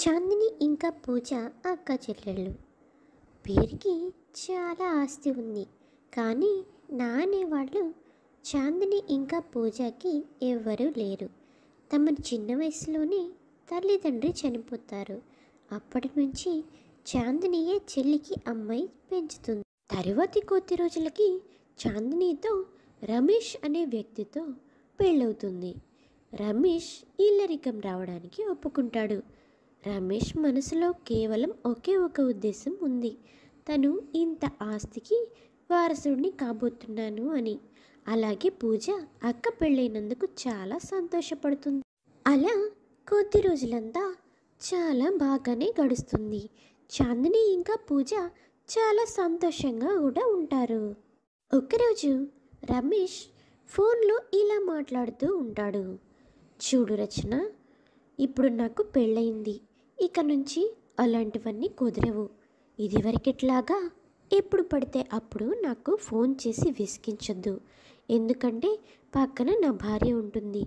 చాందిని ఇంకా పూజ అక్క చెల్లెళ్ళు. పేరుకి చాలా ఆస్తి ఉంది, కానీ నా అనేవాళ్ళు చాందిని ఇంకా పూజకి ఎవ్వరూ లేరు. తమ చిన్న వయసులోనే తల్లిదండ్రి చనిపోతారు. అప్పటి నుంచి చాందినియే చెల్లికి అమ్మాయి పెంచుతుంది. తరువాతి కొద్ది రోజులకి చాందినితో రమేష్ అనే వ్యక్తితో పెళ్ళవుతుంది. రమేష్ ఇల్లరికం రావడానికి ఒప్పుకుంటాడు. రమేష్ మనసులో కేవలం ఒకే ఒక ఉద్దేశం ఉంది, తను ఇంత ఆస్తికి వారసుడిని కాబోతున్నాను అని. అలాగే పూజ అక్క పెళ్ళైనందుకు చాలా సంతోషపడుతుంది. అలా కొద్ది రోజులంతా చాలా బాగానే గడుస్తుంది. చాందిని ఇంకా పూజ చాలా సంతోషంగా కూడా ఉంటారు. ఒకరోజు రమేష్ ఫోన్లో ఇలా మాట్లాడుతూ ఉంటాడు. చూడు రచన, ఇప్పుడు నాకు పెళ్ళయింది, ఇక నుంచి అలాంటివన్నీ కుదరవు. ఇదివరకెట్లాగా ఎప్పుడు పడితే అప్పుడు నాకు ఫోన్ చేసి విసిగించొద్దు, ఎందుకంటే పక్కన నా భార్య ఉంటుంది.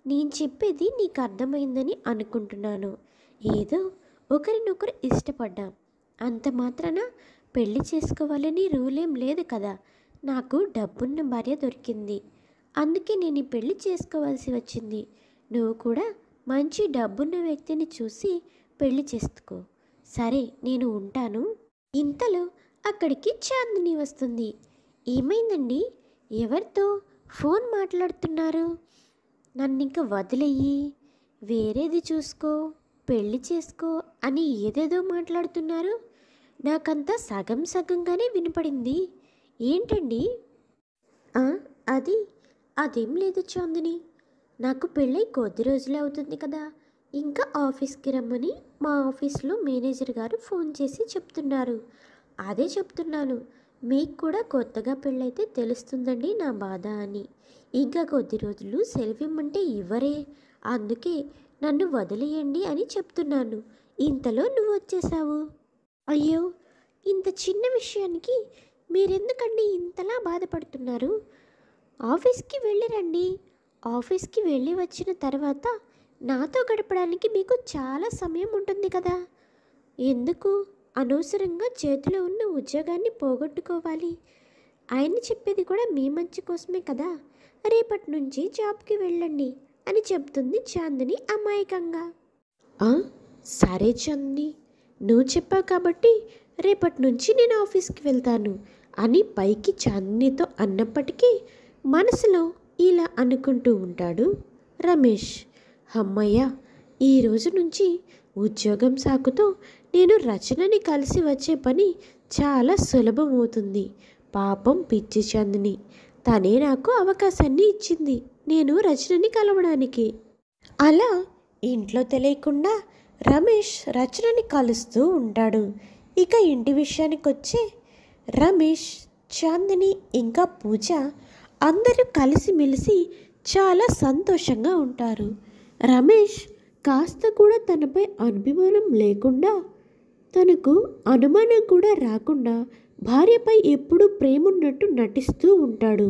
నేను చెప్పేది నీకు అర్థమైందని అనుకుంటున్నాను. ఏదో ఒకరినొకరు ఇష్టపడ్డాం, అంత మాత్రాన పెళ్లి చేసుకోవాలని రూలేం లేదు కదా. నాకు డబ్బున్న భార్య దొరికింది, అందుకే నేను ఈ పెళ్లి చేసుకోవాల్సి వచ్చింది. నువ్వు కూడా మంచి డబ్బున్న వ్యక్తిని చూసి పెళ్లి చేసుకో. సరే, నేను ఉంటాను. ఇంతలో అక్కడికి చాందిని వస్తుంది. ఏమైందండి, ఎవరితో ఫోన్ మాట్లాడుతున్నారు? నన్ను ఇంక వదిలేయి, వేరేది చూసుకో, పెళ్లి చేసుకో అని ఏదేదో మాట్లాడుతున్నారు. నాకంతా సగం సగంగానే వినపడింది. ఏంటండి? అదేం లేదు చాందిని, నాకు పెళ్ళై కొద్ది రోజులే అవుతుంది కదా. ఇంకా ఆఫీస్కి రమ్మని మా ఆఫీస్లో మేనేజర్ గారు ఫోన్ చేసి చెప్తున్నారు. అదే చెప్తున్నాను, మీకు కూడా కొత్తగా పెళ్ళైతే తెలుస్తుందండి నా బాధ అని. ఇంకా కొద్ది రోజులు సెలవు ఇమ్మంటే ఇవ్వరే, అందుకే నన్ను వదిలేయండి అని చెప్తున్నాను. ఇంతలో నువ్వు వచ్చేసావు. అయ్యో, ఇంత చిన్న విషయానికి మీరెందుకండి ఇంతలా బాధపడుతున్నారు? ఆఫీస్కి వెళ్ళిరండి. ఆఫీస్కి వెళ్ళి వచ్చిన తర్వాత నాతో గడపడానికి మీకు చాలా సమయం ఉంటుంది కదా. ఎందుకు అనవసరంగా చేతిలో ఉన్న ఉద్యోగాన్ని పోగొట్టుకోవాలి? ఆయన చెప్పేది కూడా మీ మంచి కోసమే కదా. రేపటి నుంచి జాబ్కి వెళ్ళండి అని చెప్తుంది చాందిని అమాయకంగా. సరే చాందిని, నువ్వు చెప్పావు కాబట్టి రేపటి నుంచి నేను ఆఫీస్కి వెళ్తాను అని పైకి చాందినితో అన్నప్పటికీ మనసులో ఇలా అనుకుంటూ ఉంటాడు రమేష్. అమ్మయ్య, ఈ రోజు నుంచి ఉద్యోగం సాకుతో నేను రచనని కలిసి వచ్చే పని చాలా సులభమవుతుంది. పాపం పిచ్చి చాందిని, తనే నాకు అవకాశాన్ని ఇచ్చింది నేను రచనని కలవడానికి. అలా ఇంట్లో తెలియకుండా రమేష్ రచనని కలుస్తూ ఉంటాడు. ఇక ఇంటి విషయానికి వచ్చే రమేష్, చాందిని ఇంకా పూజ అందరూ కలిసిమెలిసి చాలా సంతోషంగా ఉంటారు. రమేష్ కాస్త కూడా తనపై అభిమానం లేకుండా, తనకు అనుమానం కూడా రాకుండా భార్యపై ఎప్పుడూ ప్రేమ ఉన్నట్టు నటిస్తూ ఉంటాడు.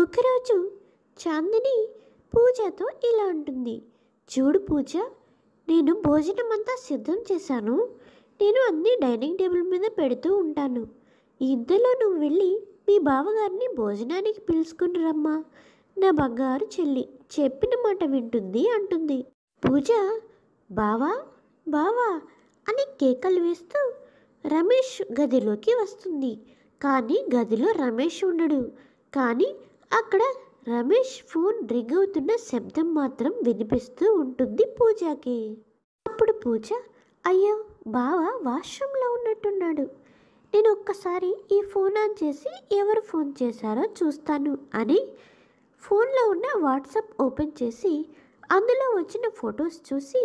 ఒకరోజు చాందిని పూజతో ఇలా అంటుంది. చూడు పూజ, నేను భోజనం అంతా సిద్ధం చేశాను. నేను అన్నీ డైనింగ్ టేబుల్ మీద పెడుతూ ఉంటాను. ఇంతలో నువ్వు వెళ్ళి మీ బావగారిని భోజనానికి పిలుచుకుని రమ్మా. నా బంగారు చెల్లి చెప్పిన మాట వింటుంది అంటుంది. పూజ బావా బావా అని కేకలు వేస్తూ రమేష్ గదిలోకి వస్తుంది. కానీ గదిలో రమేష్ ఉండడు. కానీ అక్కడ రమేష్ ఫోన్ రింగ్ అవుతున్న శబ్దం మాత్రం వినిపిస్తూ ఉంటుంది పూజకి. అప్పుడు పూజ, అయ్యో బావ వాష్రూమ్లో ఉన్నట్టున్నాడు, నేను ఒక్కసారి ఈ ఫోన్ ఆన్ చేసి ఎవరు ఫోన్ చేశారో చూస్తాను అని ఫోన్లో ఉన్న వాట్సాప్ ఓపెన్ చేసి అందులో వచ్చిన ఫొటోస్ చూసి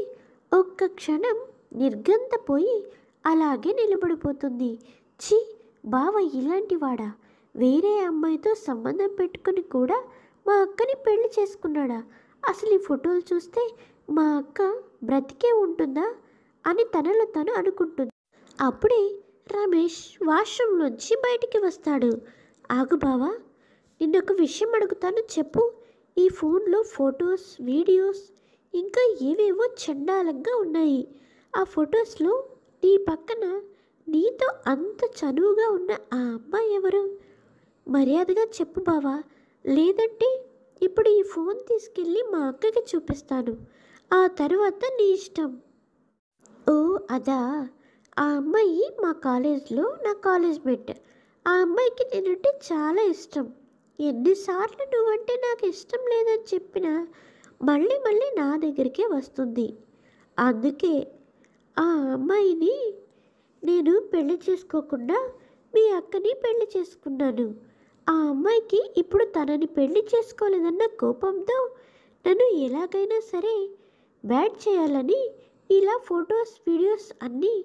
ఒక్క క్షణం నిర్గంతపోయి అలాగే నిలబడిపోతుంది. ఛీ, బావ ఇలాంటి వాడా? వేరే అమ్మాయితో సంబంధం పెట్టుకుని కూడా మా అక్కని పెళ్లి చేసుకున్నాడా? అసలు ఈ ఫోటోలు చూస్తే మా అక్క బ్రతికే ఉంటుందా అని తనలో తను అనుకుంటుంది. అప్పుడే రమేష్ వాష్రూమ్లోంచి బయటికి వస్తాడు. ఆగు బావా, నిన్నొక విషయం అడుగుతాను, చెప్పు. ఈ ఫోన్లో ఫొటోస్, వీడియోస్ ఇంకా ఏవేవో చండాలంగా ఉన్నాయి. ఆ ఫొటోస్లో నీ పక్కన నీతో అంత చనువుగా ఉన్న ఆ అమ్మాయి ఎవరు? మర్యాదగా చెప్పు బావా, లేదంటే ఇప్పుడు ఈ ఫోన్ తీసుకెళ్ళి మా అక్కకి చూపిస్తాను. ఆ తర్వాత నీ ఇష్టం. ఓ అదా, ఆ అమ్మాయి మా కాలేజ్లో నా కాలేజ్ మేట్. ఆ అమ్మాయికి నేనంటే చాలా ఇష్టం. ఎన్నిసార్లు నువ్వంటే నాకు ఇష్టం లేదని చెప్పినా మళ్ళీ మళ్ళీ నా దగ్గరికే వస్తుంది. అందుకే ఆ అమ్మాయిని నేను పెళ్లి చేసుకోకుండా మీ అక్కని పెళ్లి చేసుకున్నాను. ఆ అమ్మాయికి ఇప్పుడు తనని పెళ్లి చేసుకోలేదన్న కోపంతో నన్ను ఎలాగైనా సరే బ్యాడ్ చేయాలని ఇలా ఫొటోస్ వీడియోస్ అన్నీ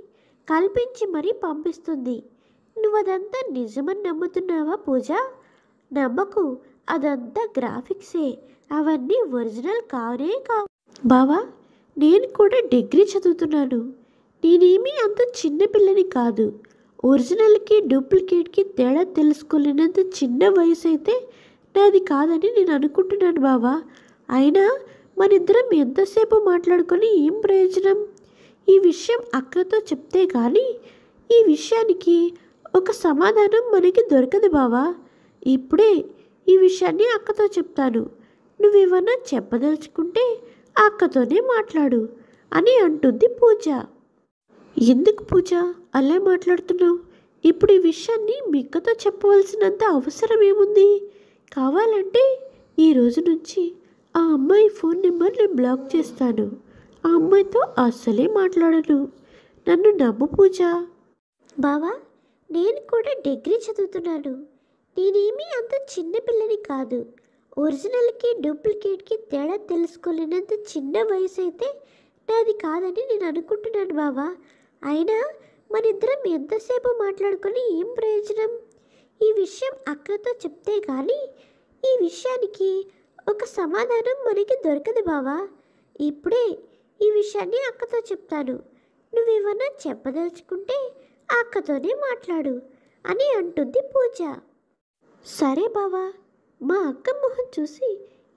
కల్పించి మరీ పంపిస్తుంది. నువ్వు అదంతా నిజమని నమ్ముతున్నావా పూజ? నమ్మకు, అదంతా గ్రాఫిక్సే. అవన్నీ ఒరిజినల్ కానే కావు. బావా, నేను కూడా డిగ్రీ చదువుతున్నాను. నేనేమీ అంత చిన్న పిల్లని కాదు. ఒరిజినల్కి డూప్లికేట్కి తేడా తెలుసుకోలేనంత చిన్న వయసు అయితే నాది కాదని నేను అనుకుంటున్నాను బావా. అయినా మనిద్దరం ఎంతసేపు మాట్లాడుకొని ఏం ప్రయోజనం? ఈ విషయం అక్కతో చెప్తే కానీ ఈ విషయానికి ఒక సమాధానం మనకి దొరకదు బావా. ఇప్పుడే ఈ విషయాన్ని అక్కతో చెప్తాను. నువ్వేమన్నా చెప్పదలుచుకుంటే అక్కతోనే మాట్లాడు అని అంటుంది పూజ. ఎందుకు పూజ అలా మాట్లాడుతున్నావు? ఇప్పుడు ఈ విషయాన్ని మిక్కతో చెప్పవలసినంత అవసరం ఏముంది? కావాలంటే ఈ రోజు నుంచి ఆ అమ్మాయి ఫోన్ నెంబర్ నేను బ్లాక్ చేస్తాను. ఆ అమ్మాయితో అస్సలే మాట్లాడను. నన్ను నమ్ము పూజ. బావా, నేను కూడా డిగ్రీ చదువుతున్నాను. నేనేమీ అంత చిన్న పిల్లని కాదు. ఒరిజినల్కి డూప్లికేట్కి తేడా తెలుసుకోలేనంత చిన్న వయసు అయితే నాది కాదని నేను అనుకుంటున్నాను బావా. అయినా మనిద్దరం ఎంతసేపు మాట్లాడుకొని ఏం ప్రయోజనం? ఈ విషయం అక్కతో చెప్తే కానీ ఈ విషయానికి ఒక సమాధానం మనకి దొరకదు బావా. ఇప్పుడే ఈ విషయాన్ని అక్కతో చెప్తాను. నువ్వేమన్నా చెప్పదలుచుకుంటే అక్కతోనే మాట్లాడు అని అంటుంది పూజ. సరే బావా, మా అక్క మొహం చూసి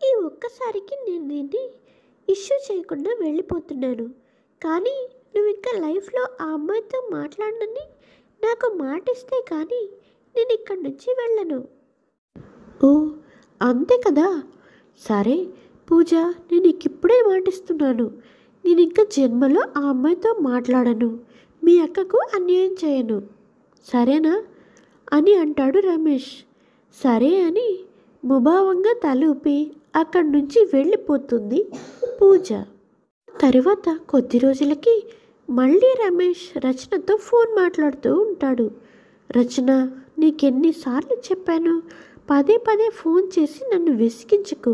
ఈ ఒక్కసారికి నేను దీన్ని ఇష్యూ చేయకుండా వెళ్ళిపోతున్నాను. కానీ నువ్వు ఇంకా లైఫ్లో ఆ అమ్మాయితో మాట్లాడనని నాకు మాట ఇస్తే కానీ నేను ఇక్కడి నుంచి వెళ్ళను. ఓ అంతే కదా. సరే పూజ, నేను నీకు ఇప్పుడే మాటిస్తున్నాను. నేను ఇంకా జన్మలో ఆ అమ్మాయితో మాట్లాడను. మీ అక్కకు అన్యాయం చేయను. సరేనా అని అంటాడు రమేష్. సరే అని ముభావంగా తల ఊపి అక్కడి నుంచి వెళ్ళిపోతుంది పూజ. తరువాత కొద్ది రోజులకి మళ్ళీ రమేష్ రచనతో ఫోన్ మాట్లాడుతూ ఉంటాడు. రచన, నీకెన్నిసార్లు చెప్పాను, పదే పదే ఫోన్ చేసి నన్ను విసిగించకు.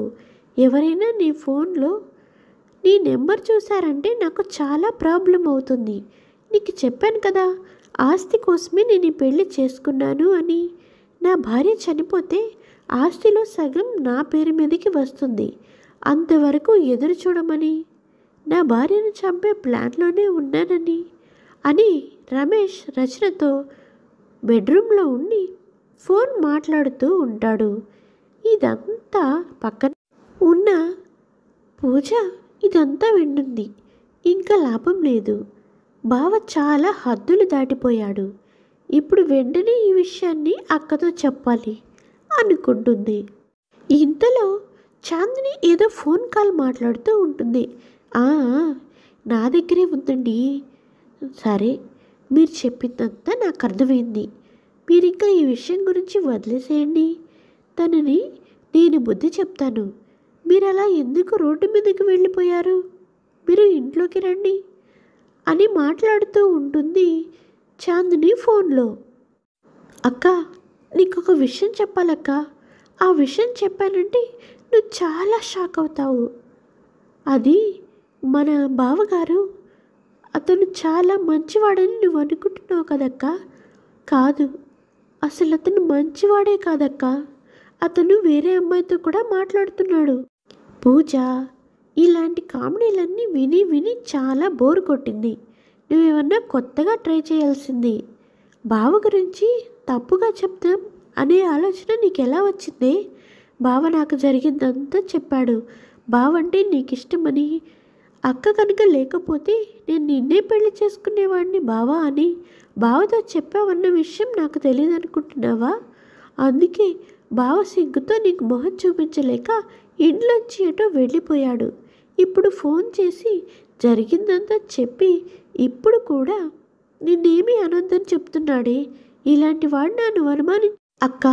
ఎవరైనా నీ ఫోన్లో నీ నెంబర్ చూశారంటే నాకు చాలా ప్రాబ్లం అవుతుంది. నీకు చెప్పాను కదా, ఆస్తి కోసమే నేను ఈ పెళ్లి చేసుకున్నాను అని. నా భార్య చనిపోతే ఆస్తిలో సగం నా పేరు మీదకి వస్తుంది. అంతవరకు ఎదురు చూడమని, నా భార్యను చంపే ప్లాన్లోనే ఉన్నానని అని రమేష్ రచనతో బెడ్రూమ్లో ఉండి ఫోన్ మాట్లాడుతూ ఉంటాడు. ఇదంతా పక్కన ఉన్న పూజ ఇదంతా వింటుంది. ఇంకా లాభం లేదు. బావ చాలా హద్దులు దాటిపోయాడు. ఇప్పుడు వెంటనే ఈ విషయాన్ని అక్కతో చెప్పాలి అనుకుంటుంది. ఇంతలో చాందిని ఏదో ఫోన్ కాల్ మాట్లాడుతూ ఉంటుంది. నా దగ్గరే ఉందండి. సరే, మీరు చెప్పిందంతా నాకు అర్థమైంది. మీరు ఇంకా ఈ విషయం గురించి వదిలేసేయండి. తనని నేను బుద్ధి చెప్తాను. మీరు అలా ఎందుకు రోడ్డు మీదకి వెళ్ళిపోయారు? మీరు ఇంట్లోకి రండి అని మాట్లాడుతూ ఉంటుంది చాందిని ఫోన్లో. అక్క, నీకు ఒక విషయం చెప్పాలక్క. ఆ విషయం చెప్పానంటే నువ్వు చాలా షాక్ అవుతావు. అది మన బావగారు. అతను చాలా మంచివాడని నువ్వు అనుకుంటున్నావు కదక్క. కాదు, అసలు అతను మంచివాడే కాదక్క. అతను వేరే అమ్మాయితో కూడా మాట్లాడుతున్నాడు. పూజ, ఇలాంటి కామెడీలన్నీ విని విని చాలా బోర్ కొట్టింది. నువ్వేమన్నా కొత్తగా ట్రై చేయాల్సింది. బావ గురించి తప్పుగా చెప్తాం అనే ఆలోచన నీకు ఎలా వచ్చింది? బావ నాకు జరిగిందంతా చెప్పాడు. బావంటే నీకు ఇష్టమని, అక్క కనుక లేకపోతే నేను నిన్నే పెళ్లి చేసుకునేవాడిని బావా అని బావతో చెప్పావన్న విషయం నాకు తెలియదు అనుకుంటున్నావా? అందుకే బావ సిగ్గుతో నీకు మొహం చూపించలేక ఇంట్లోంచి ఎటో వెళ్ళిపోయాడు. ఇప్పుడు ఫోన్ చేసి జరిగిందంతా చెప్పి ఇప్పుడు కూడా నిన్నేమీ అనొద్దని చెప్తున్నాడే. ఇలాంటి వాడు నన్ను అనుమాని అక్క,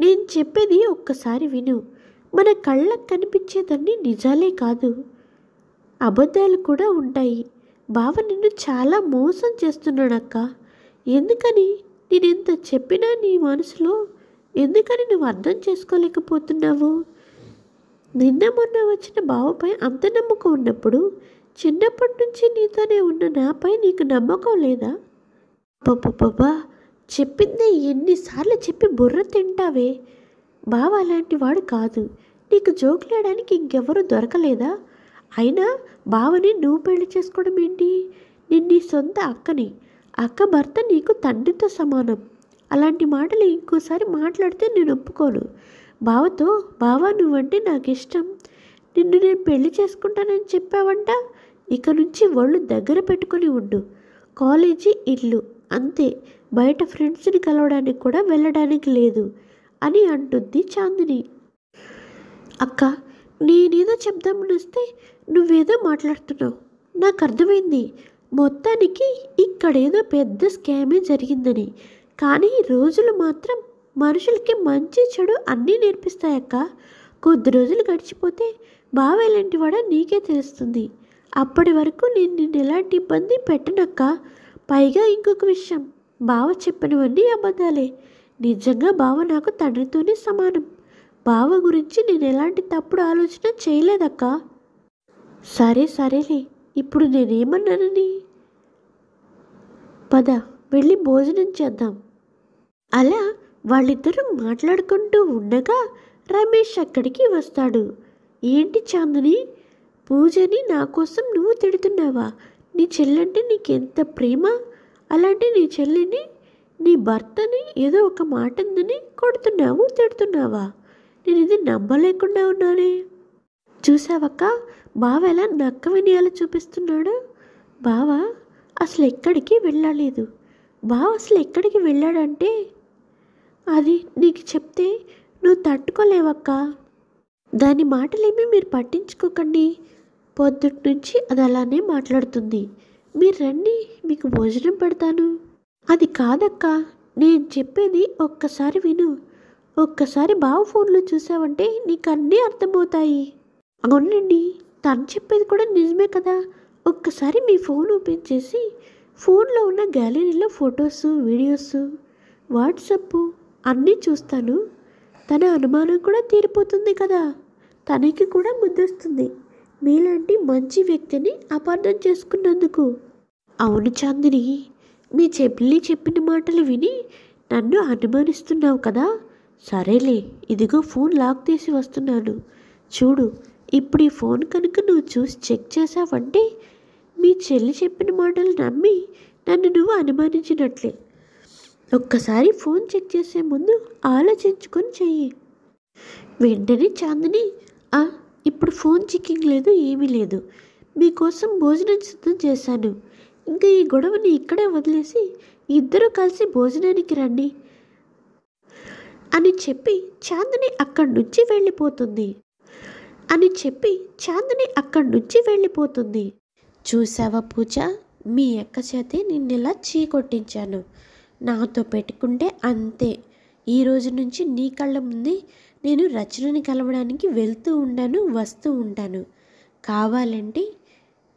నేను చెప్పేది ఒక్కసారి విను. మన కళ్ళకు కనిపించేదన్నీ నిజాలే కాదు, అబద్ధాలు కూడా ఉంటాయి. బావ నిన్ను చాలా మోసం చేస్తున్నాడక్క. ఎందుకని నేనెంత చెప్పినా నీ మనసులో ఎందుకని నువ్వు అర్థం చేసుకోలేకపోతున్నావు? నిన్న మొన్న వచ్చిన బావపై అంత నమ్మకం ఉన్నప్పుడు చిన్నప్పటి నుంచి నీతోనే ఉన్న నాపై నీకు నమ్మకం లేదా? పాపా, చెప్పిందే ఎన్నిసార్లు చెప్పి బుర్ర తింటావే. బావ అలాంటి వాడు కాదు. నీకు జోకులేయడానికి ఇంకెవరూ దొరకలేదా? అయినా బావని నువ్వు పెళ్లి చేసుకోవడం ఏంటి? నేను నీ సొంత అక్కని. అక్క భర్త నీకు తండ్రితో సమానం. అలాంటి మాటలు ఇంకోసారి మాట్లాడితే నేను ఒప్పుకోను. బావతో బావా నువ్వంటే నాకు ఇష్టం, నిన్ను నేను పెళ్లి చేసుకుంటానని చెప్పావంట. ఇక నుంచి ఒళ్ళు దగ్గర పెట్టుకొని ఉండు. కాలేజీ ఇల్లు అంతే, బయట ఫ్రెండ్స్ని కలవడానికి కూడా వెళ్ళడానికి లేదు అని అంటుంది చాందిని. అక్క, నేనేదో చెప్దామని వస్తే నువ్వేదో మాట్లాడుతున్నావు. నాకు అర్థమైంది మొత్తానికి ఇక్కడేదో పెద్ద స్కామే జరిగిందని. కానీ రోజులు మాత్రం మనుషులకి మంచి చెడు అన్నీ నేర్పిస్తాయక్క. కొద్ది రోజులు గడిచిపోతే బావ ఎలాంటి వాడో నీకే తెలుస్తుంది. అప్పటి వరకు నేను నిన్ను ఎలాంటి ఇబ్బంది పెట్టనక్క. పైగా ఇంకొక విషయం, బావ చెప్పినవన్నీ అబద్ధాలే. నిజంగా బావ నాకు తండ్రితోనే సమానం. బావ గురించి నేను ఎలాంటి తప్పుడు ఆలోచన చేయలేదక్క. సరేలే, ఇప్పుడు నేనేమన్నానని? పద వెళ్ళి భోజనం చేద్దాం. అలా వాళ్ళిద్దరూ మాట్లాడుకుంటూ ఉండగా రమేష్ అక్కడికి వస్తాడు. ఏంటి చాందిని, పూజని నా కోసం నువ్వు తిడుతున్నావా? నీ చెల్లంటే నీకెంత ప్రేమ, అలాంటి నీ చెల్లిని, నీ భర్తని ఏదో ఒక మాట ఉందని కొడుతున్నావు, తిడుతున్నావా? నేను ఇది నమ్మలేకుండా ఉన్నానే. చూసావక్క, బావ ఎలా నక్క వినయాలు చూపిస్తున్నాడు. బావ అసలు ఎక్కడికి వెళ్ళలేదు. బావ అసలు ఎక్కడికి వెళ్ళాడంటే అది నీకు చెప్తే నువ్వు తట్టుకోలేవక్క. దాని మాటలేమీ మీరు పట్టించుకోకండి. పొద్దుటి నుంచి అది అలానే మాట్లాడుతుంది. మీరు రండి, మీకు భోజనం పెడతాను. అది కాదక్క, నేను చెప్పేది ఒక్కసారి విను. ఒక్కసారి బావ ఫోన్లో చూసావంటే నీకు అన్నీ అర్థమవుతాయి. అవునండి, తను చెప్పేది కూడా నిజమే కదా. ఒక్కసారి మీ ఫోన్ ఓపెన్ చేసి ఫోన్లో ఉన్న గ్యాలరీలో ఫొటోస్, వీడియోస్, వాట్సప్ అన్నీ చూస్తాను. తన అనుమానం కూడా తీరిపోతుంది కదా. తనకి కూడా ముద్దొస్తుంది మీలాంటి మంచి వ్యక్తిని అపార్థం చేసుకున్నందుకు. అవును చాందిని, మీ చెల్లి చెప్పిన మాటలు విని నన్ను అనుమానిస్తున్నావు కదా. సరేలే, ఇదిగో ఫోన్ లాక్ తీసి వస్తున్నాను. చూడు, ఇప్పుడు ఈ ఫోన్ కనుక నువ్వు చూసి చెక్ చేసావంటే మీ చెల్లి చెప్పిన మాటలు నమ్మి నన్ను నువ్వు అనుమానించినట్లే. ఒక్కసారి ఫోన్ చెక్ చేసే ముందు ఆలోచించుకొని చెయ్యి. వెంటనే చాందిని, ఇప్పుడు ఫోన్ చెకింగ్ లేదు, ఏమీ లేదు. మీకోసం భోజనం సిద్ధం చేశాను. ఇంకా ఈ గొడవని ఇక్కడే వదిలేసి ఇద్దరూ కలిసి భోజనానికి రండి అని చెప్పి చాందిని అక్కడి నుంచి వెళ్ళిపోతుంది. చూసావా పూజ, మీ అక్క చేతే నిన్నెలా చీకొట్టించాను. నాతో పెట్టుకుంటే అంతే. ఈ రోజు నుంచి నీ కళ్ళ ముందే నేను రచనని కలవడానికి వస్తూ ఉంటాను. కావాలంటే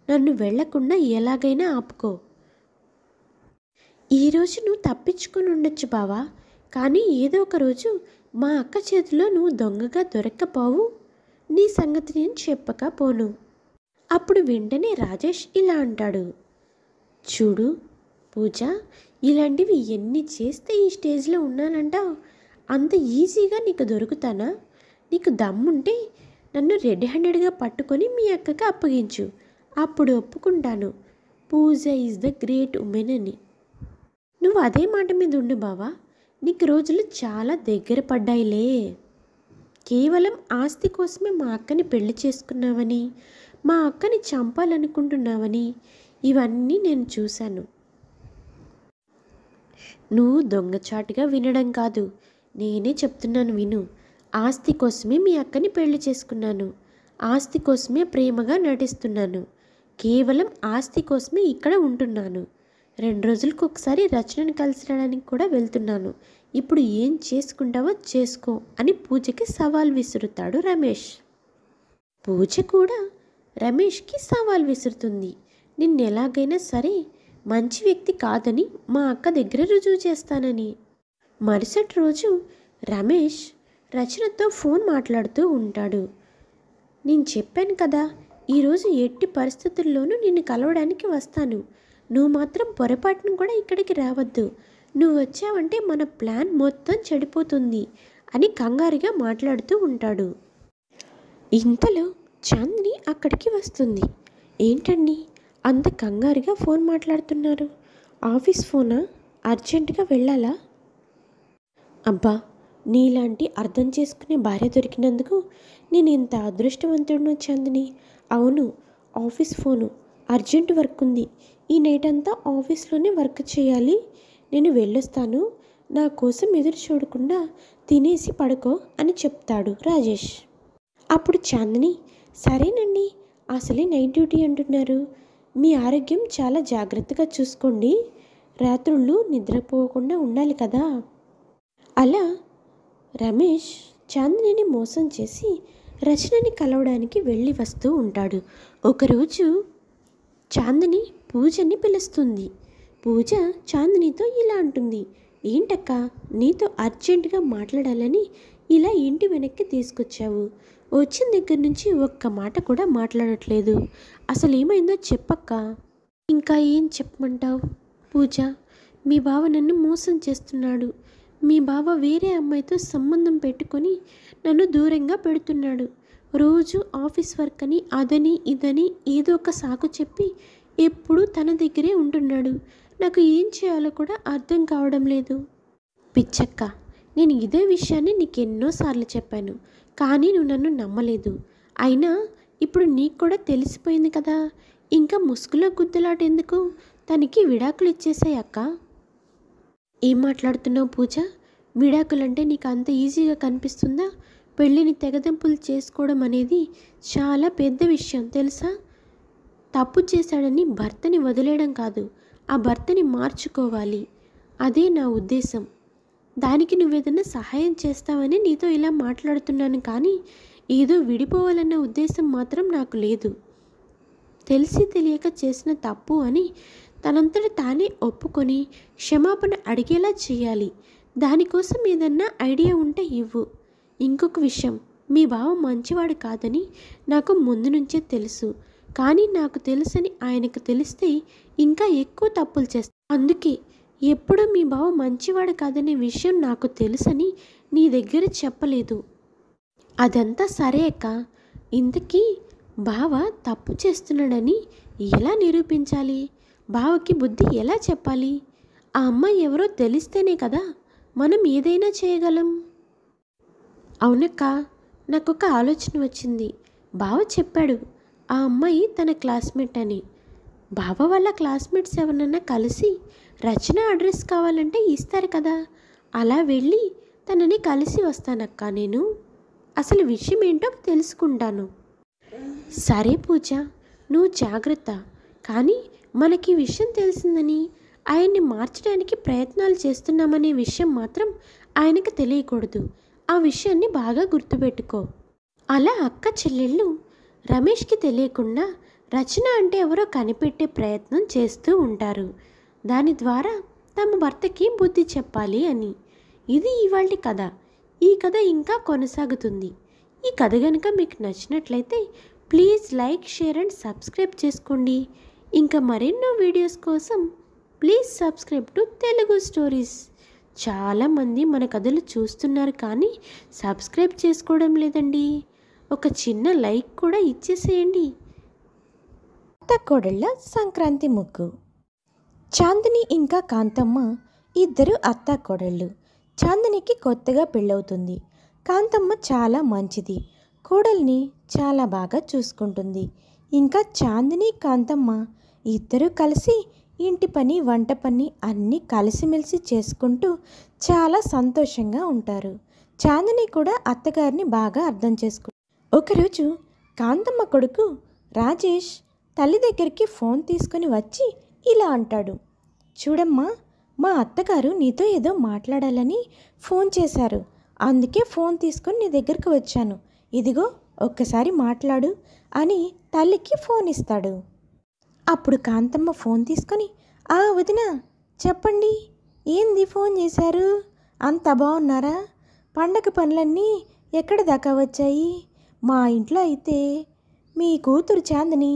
నన్ను వెళ్లకుండా ఎలాగైనా ఆపుకో. ఈరోజు నువ్వు తప్పించుకొని ఉండొచ్చు బావా, కానీ ఏదో ఒక రోజు మా అక్క చేతిలో నువ్వు దొంగగా దొరక్కపోవు. నీ సంగతి నేను చెప్పకపోను. అప్పుడు వెంటనే రాజేష్ ఇలా అంటాడు. చూడు పూజ, ఇలాంటివి ఎన్ని చేస్తే ఈ స్టేజ్లో ఉన్నానంటావు? అంత ఈజీగా నీకు దొరుకుతానా? నీకు దమ్ముంటే నన్ను రెడ్ హ్యాండెడ్గా పట్టుకొని మీ అక్కకి అప్పగించు. అప్పుడు ఒప్పుకుంటాను పూజ ఈజ్ ద గ్రేట్ ఉమెన్ అని. నువ్వు అదే మాట మీద ఉండు బావా. నీకు రోజులు చాలా దగ్గర పడ్డాయిలే. కేవలం ఆస్తి కోసమే మా అక్కని పెళ్లి చేసుకున్నావని, మా అక్కని చంపాలనుకుంటున్నావని ఇవన్నీ నేను చూశాను. నువ్వు దొంగచాటుగా వినడం కాదు, నేనే చెప్తున్నాను విను. ఆస్తి కోసమే మీ అక్కని పెళ్లి చేసుకున్నాను. ఆస్తి కోసమే ప్రేమగా నటిస్తున్నాను. కేవలం ఆస్తి కోసమే ఇక్కడ ఉంటున్నాను. 2 రోజులకు ఒకసారి రచనని కలిసడానికి కూడా వెళ్తున్నాను. ఇప్పుడు ఏం చేసుకుంటావో చేసుకో అని పూజకి సవాల్ విసురుతాడు రమేష్. పూజ కూడా రమేష్కి సవాల్ విసురుతుంది. నిన్నెలాగైనా సరే మంచి వ్యక్తి కాదని మా అక్క దగ్గర రుజువు చేస్తానని. మరుసటి రోజు రమేష్ రచనతో ఫోన్ మాట్లాడుతూ ఉంటాడు. నేను చెప్పాను కదా, ఈరోజు ఎట్టి పరిస్థితుల్లోనూ నిన్ను కలవడానికి వస్తాను. నువ్వు మాత్రం పొరపాటును కూడా ఇక్కడికి రావద్దు. నువ్వు వచ్చావంటే మన ప్లాన్ మొత్తం చెడిపోతుంది అని కంగారుగా మాట్లాడుతూ ఉంటాడు. ఇంతలో చాందిని అక్కడికి వస్తుంది. ఏంటండి అంత కంగారుగా ఫోన్ మాట్లాడుతున్నారు? ఆఫీస్ ఫోనా? అర్జెంటుగా వెళ్ళాలా? అబ్బా, నీలాంటి అర్థం చేసుకునే భార్య దొరికినందుకు నేను ఎంత అదృష్టవంతుడినో చాందిని. అవును, ఆఫీస్ ఫోను. అర్జెంట్ వర్క్ ఉంది. ఈ నైట్ అంతా ఆఫీస్లోనే వర్క్ చేయాలి. నేను వెళ్ళొస్తాను. నా కోసం ఎదురు చూడకుండా తినేసి పడుకో అని చెప్తాడు రాజేష్. అప్పుడు చాందిని, సరేనండి, అసలే నైట్ డ్యూటీ అంటున్నారు. మీ ఆరోగ్యం చాలా జాగ్రత్తగా చూసుకోండి. రాత్రుళ్ళు నిద్రపోకుండా ఉండాలి కదా. అలా రమేష్ చాందినిని మోసం చేసి రచనని కలవడానికి వెళ్ళి వస్తూ ఉంటాడు. ఒకరోజు చాందిని పూజని పిలుస్తుంది. పూజ చాందినితో ఇలా అంటుంది, ఏంటక్క, నీతో అర్జెంటుగా మాట్లాడాలని ఇలా ఇంటి వెనక్కి తీసుకొచ్చావు. వచ్చిన దగ్గర నుంచి ఒక్క మాట కూడా మాట్లాడట్లేదు. అసలు ఏమైందో చెప్పక్క. ఇంకా ఏం చెప్పమంటావు పూజ? మీ బావ నన్ను మోసం చేస్తున్నాడు. మీ బావ వేరే అమ్మాయితో సంబంధం పెట్టుకొని నన్ను దూరంగా పెడుతున్నాడు. రోజు ఆఫీస్ వర్క్ అని అదని ఇదని ఏదో ఒక సాకు చెప్పి ఎప్పుడూ తన దగ్గరే ఉంటున్నాడు. నాకు ఏం చేయాలో కూడా అర్థం కావడం లేదు. పిచ్చక్క, నేను ఇదే విషయాన్ని నీకు ఎన్నోసార్లు చెప్పాను, కానీ నువ్వు నన్ను నమ్మలేదు. అయినా ఇప్పుడు నీకు కూడా తెలిసిపోయింది కదా, ఇంకా ముసుగులో గుద్దులాట ఎందుకు? తనకి విడాకులు ఇచ్చేసాయి అక్క. ఏం మాట్లాడుతున్నావు పూజ? విడాకులంటే నీకు అంత ఈజీగా కనిపిస్తుందా? పెళ్ళిని తెగదెంపులు చేసుకోవడం అనేది చాలా పెద్ద విషయం తెలుసా? తప్పు చేశాడని భర్తని వదిలేయడం కాదు, ఆ భర్తని మార్చుకోవాలి. అదే నా ఉద్దేశం. దానికి నువ్వేదన్నా సహాయం చేస్తావని నీతో ఇలా మాట్లాడుతున్నాను, కానీ ఏదో విడిపోవాలన్న ఉద్దేశం మాత్రం నాకు లేదు. తెలిసి తెలియక చేసిన తప్పు అని తనంతట తానే ఒప్పుకొని క్షమాపణ అడిగేలా చేయాలి. దానికోసం ఏదన్నా ఐడియా ఉంటే ఇవ్వు. ఇంకొక విషయం, మీ బావ మంచివాడు కాదని నాకు ముందు నుంచే తెలుసు, కానీ నాకు తెలుసని ఆయనకు తెలిస్తే ఇంకా ఎక్కువ తప్పులు చేస్తా. అందుకే ఎప్పుడూ మీ బావ మంచివాడు కాదనే విషయం నాకు తెలుసని నీ దగ్గర చెప్పలేదు. అదంతా సరే అక్క, ఇంతకీ బావ తప్పు చేస్తున్నాడని ఎలా నిరూపించాలి? బావకి బుద్ధి ఎలా చెప్పాలి? ఆ అమ్మాయి ఎవరో తెలిస్తేనే కదా మనం ఏదైనా చేయగలం. అవునక్క, నాకొక ఆలోచన వచ్చింది. బావ చెప్పాడు ఆ అమ్మాయి తన క్లాస్మేట్ అని. బావ వాళ్ళ క్లాస్మేట్స్ ఎవరన్నా కలిసి రచన అడ్రస్ కావాలంటే ఇస్తారు కదా, అలా వెళ్ళి తనని కలిసి వస్తానక్క. నేను అసలు విషయం ఏంటో తెలుసుకుంటాను. సరే పూజ, నువ్వు జాగ్రత్త. కానీ మనకి విషయం తెలిసిందని ఆయన్ని మార్చడానికి ప్రయత్నాలు చేస్తున్నామనే విషయం మాత్రం ఆయనకు తెలియకూడదు. ఆ విషయాన్ని బాగా గుర్తుపెట్టుకో. అలా అక్క చెల్లెళ్ళు రమేష్కి తెలియకుండా రచన అంటే ఎవరో కనిపెట్టే ప్రయత్నం చేస్తూ ఉంటారు. దాని ద్వారా తమ భర్తకి బుద్ధి చెప్పాలి అని. ఇది ఇవాల్టి కథ. ఈ కథ ఇంకా కొనసాగుతుంది. ఈ కథ కనుక మీకు నచ్చినట్లయితే please like, share and subscribe చేసుకోండి. ఇంకా మరెన్నో వీడియోస్ కోసం please subscribe to Telugu stories. చాలామంది మన కథలు చూస్తున్నారు కానీ సబ్స్క్రైబ్ చేసుకోవడం లేదండి. ఒక చిన్న లైక్ కూడా ఇచ్చేసేయండి. అత్తాకోడళ్ళ సంక్రాంతి ముగ్గు. చాందిని ఇంకా కాంతమ్మ ఇద్దరు అత్తాకోడళ్ళు. చాందినికి కొత్తగా పెళ్ళవుతుంది. కాంతమ్మ చాలా మంచిది, కోడల్ని చాలా బాగా చూసుకుంటుంది. ఇంకా చాందిని కాంతమ్మ ఇద్దరూ కలిసి ఇంటి పని వంట పని అన్నీ కలిసిమెలిసి చేసుకుంటూ చాలా సంతోషంగా ఉంటారు. చాందిని కూడా అత్తగారిని బాగా అర్థం చేసుకుంటారు. ఒకరోజు కాంతమ్మ కొడుకు రాజేష్ తల్లి దగ్గరికి ఫోన్ తీసుకొని వచ్చి ఇలా అంటాడు, చూడమ్మా, మా అత్తగారు నీతో ఏదో మాట్లాడాలని ఫోన్ చేశారు. అందుకే ఫోన్ తీసుకొని నీ దగ్గరికి వచ్చాను. ఇదిగో ఒక్కసారి మాట్లాడు అని తల్లికి ఫోన్ ఇస్తాడు. అప్పుడు కాంతమ్మ ఫోన్ తీసుకొని, వదిన చెప్పండి, ఏంది ఫోన్ చేశారు? అంత బాగున్నారా? పండగ పనులన్నీ ఎక్కడి దాకా వచ్చాయి? మా ఇంట్లో అయితే మీ కూతురు చాందిని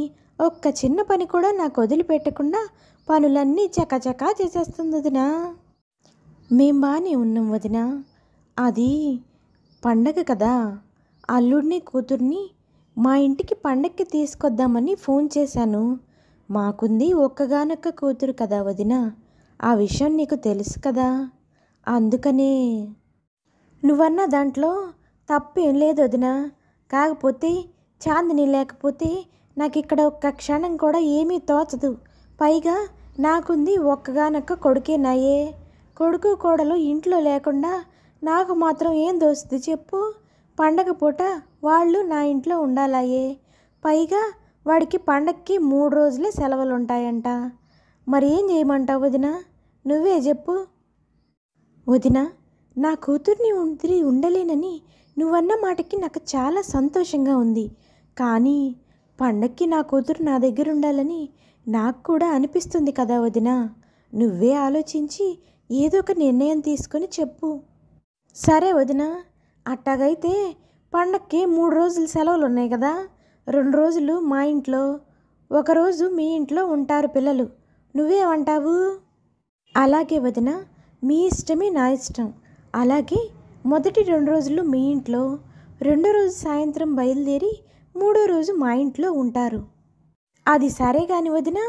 ఒక్క చిన్న పని కూడా నాకు వదిలిపెట్టకుండా పనులన్నీ చకచకా చేసేస్తుంది వదినా. మేం బాగానే ఉన్నాం వదినా. అది పండగ కదా, అల్లుడిని కూతుర్ని మా ఇంటికి పండగకి తీసుకొద్దామని ఫోన్ చేశాను. మాకుంది ఒక్కగానొక్క కూతురు కదా వదినా, ఆ విషయం నీకు తెలుసు కదా. అందుకనే నువ్వన్న దాంట్లో తప్పేం లేదు వదినా. కాకపోతే చాందిని లేకపోతే నాకు ఇక్కడ ఒక్క క్షణం కూడా ఏమీ తోచదు. పైగా నాకుంది ఒక్కగానొక్క కొడుకేనాయే. కొడుకు కోడలు ఇంట్లో లేకుండా నాకు మాత్రం ఏం దోస్తుంది చెప్పు? పండగ పూట వాళ్ళు నా ఇంట్లో ఉండాలాయే. పైగా వాడికి పండగకి 3 రోజులే సెలవులు ఉంటాయంట. మరి ఏం చేయమంటావు వదినా? నువ్వే చెప్పు. వదినా, నా కూతుర్ని వదిలి ఉండలేనని నువ్వన్న మాటకి నాకు చాలా సంతోషంగా ఉంది. కానీ పండక్కి నా కూతురు నా దగ్గర ఉండాలని నాకు కూడా అనిపిస్తుంది కదా వదినా. నువ్వే ఆలోచించి ఏదో ఒక నిర్ణయం తీసుకొని చెప్పు. సరే వదినా, అట్టాగైతే పండక్కి 3 రోజులు సెలవులు ఉన్నాయి కదా, 2 రోజులు మా ఇంట్లో, 1 రోజు మీ ఇంట్లో ఉంటారు పిల్లలు. నువ్వేమంటావు? అలాగే వదినా, మీ ఇష్టమే నా ఇష్టం. అలాగే మొదటి 2 రోజులు మీ ఇంట్లో, 2వ రోజు సాయంత్రం బయలుదేరి 3వ రోజు మా ఇంట్లో ఉంటారు. అది సరే కాని వదినా,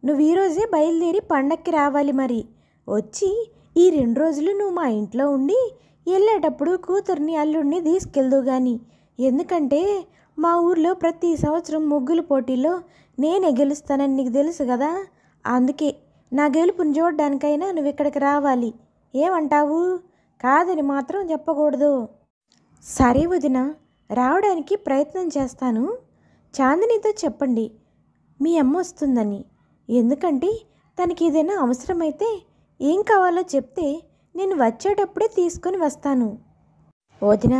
నువ్వు ఈరోజే బయలుదేరి పండక్కి రావాలి. మరి వచ్చి ఈ 2 రోజులు నువ్వు మా ఇంట్లో ఉండి వెళ్ళేటప్పుడు కూతుర్ని అల్లుడిని తీసుకెళ్దు కానీ. ఎందుకంటే మా ఊర్లో ప్రతి సంవత్సరం ముగ్గుల పోటీలో నేనే గెలుస్తానని నీకు తెలుసు కదా. అందుకే నా గెలుపుని చూడడానికైనా నువ్వు ఇక్కడికి రావాలి. ఏమంటావు? కాదని మాత్రం చెప్పకూడదు. సరే వదిన, రావడానికి ప్రయత్నం చేస్తాను. చాందినితో చెప్పండి మీ అమ్మ వస్తుందని. ఎందుకంటే తనకి ఏదైనా అవసరమైతే ఏం కావాలో చెప్తే నేను వచ్చేటప్పుడే తీసుకొని వస్తాను. వదినా,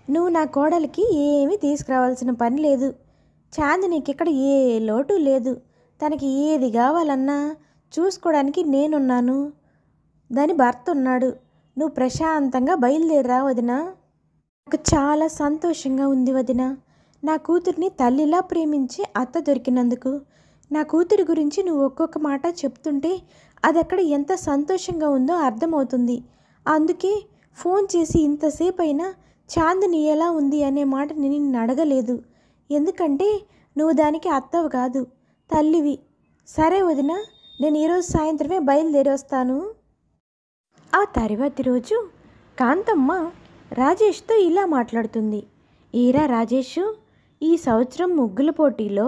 నువ్వు నా కోడలికి ఏమీ తీసుకురావాల్సిన పని లేదు. చాందినికి ఇక్కడ ఏ లోటు లేదు. తనకి ఏది కావాలన్నా చూసుకోవడానికి నేనున్నాను. దాని భర్త ఉన్నాడు. నువ్వు ప్రశాంతంగా బయలుదేరా వదినా. నాకు చాలా సంతోషంగా ఉంది వదినా. నా కూతుర్ని తల్లిలా ప్రేమించే అత్త దొరికినందుకు. నా కూతురి గురించి నువ్వు ఒక్కొక్క మాట చెప్తుంటే అది అక్కడ ఎంత సంతోషంగా ఉందో అర్థమవుతుంది. అందుకే ఫోన్ చేసి ఇంతసేపు అయినా చాందిని ఎలా ఉంది అనే మాట నేను అడగలేదు. ఎందుకంటే నువ్వు దానికి అత్తవు కాదు, తల్లివి. సరే వదిన, నేను ఈరోజు సాయంత్రమే బయలుదేరి వస్తాను. ఆ తర్వాతి రోజు కాంతమ్మ రాజేష్తో ఇలా మాట్లాడుతుంది. ఈరా రాజేషు, ఈ సంవత్సరం ముగ్గుల పోటీలో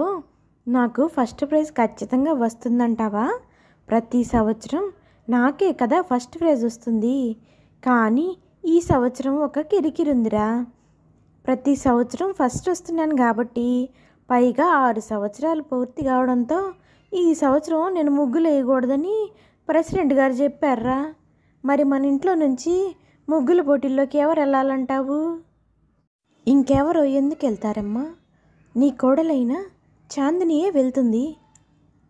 నాకు ఫస్ట్ ప్రైజ్ ఖచ్చితంగా వస్తుందంటావా? ప్రతి సంవత్సరం నాకే కదా ఫస్ట్ ప్రైజ్ వస్తుంది. కానీ ఈ సంవత్సరం ఒక కిరికిరుందిరా. ప్రతి సంవత్సరం ఫస్ట్ వస్తున్నాను కాబట్టి, పైగా 6 సంవత్సరాలు పూర్తి కావడంతో ఈ సంవత్సరం నేను ముగ్గులు వేయకూడదని ప్రెసిడెంట్ గారు చెప్పారా. మరి మన ఇంట్లో నుంచి ముగ్గుల పోటీల్లోకి ఎవరు వెళ్ళాలంటావు? ఇంకెవరో ఎందుకు వెళ్తారమ్మా? నీ కోడలైన చాందినియే వెళ్తుంది.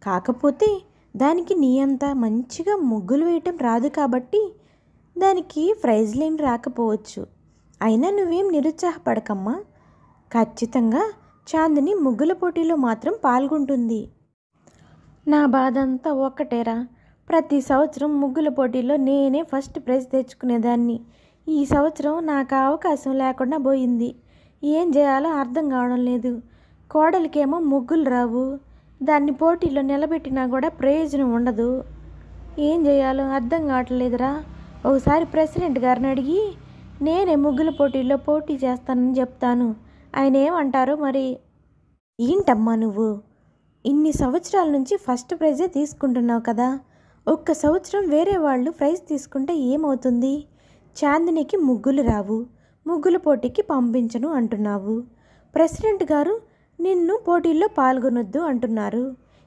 కాకపోతే దానికి నీ అంత మంచిగా ముగ్గులు వేయటం రాదు కాబట్టి దానికి ప్రైజ్లేం రాకపోవచ్చు. అయినా నువ్వేం నిరుత్సాహపడకమ్మా. ఖచ్చితంగా చాందిని ముగ్గుల పోటీలో మాత్రం పాల్గొంటుంది. నా బాధ అంతా ఒక్కటేరా. ప్రతి సంవత్సరం ముగ్గుల పోటీలో నేనే ఫస్ట్ ప్రైజ్ తెచ్చుకునేదాన్ని. ఈ సంవత్సరం నాకు అవకాశం లేకుండా పోయింది. ఏం చేయాలో అర్థం కావడం లేదు. కోడలికేమో ముగ్గులు రావు. దాన్ని పోటీలో నిలబెట్టినా కూడా ప్రయోజనం ఉండదు. ఏం చేయాలో అర్థం కావట్లేదురా. ఒకసారి ప్రెసిడెంట్ గారిని అడిగి నేనే ముగ్గుల పోటీలో పోటీ చేస్తానని చెప్తాను. ఆయన ఏమంటారో మరి. ఏంటమ్మా నువ్వు ఇన్ని సంవత్సరాల నుంచి ఫస్ట్ ప్రైజే తీసుకుంటున్నావు కదా, ఒక్క సంవత్సరం వేరే వాళ్ళు ప్రైజ్ తీసుకుంటే ఏమవుతుంది? చాందినికి ముగ్గులు రావు, ముగ్గుల పోటీకి పంపించను అంటున్నావు. ప్రెసిడెంట్ గారు నిన్ను పోటీల్లో పాల్గొనొద్దు అంటున్నారు.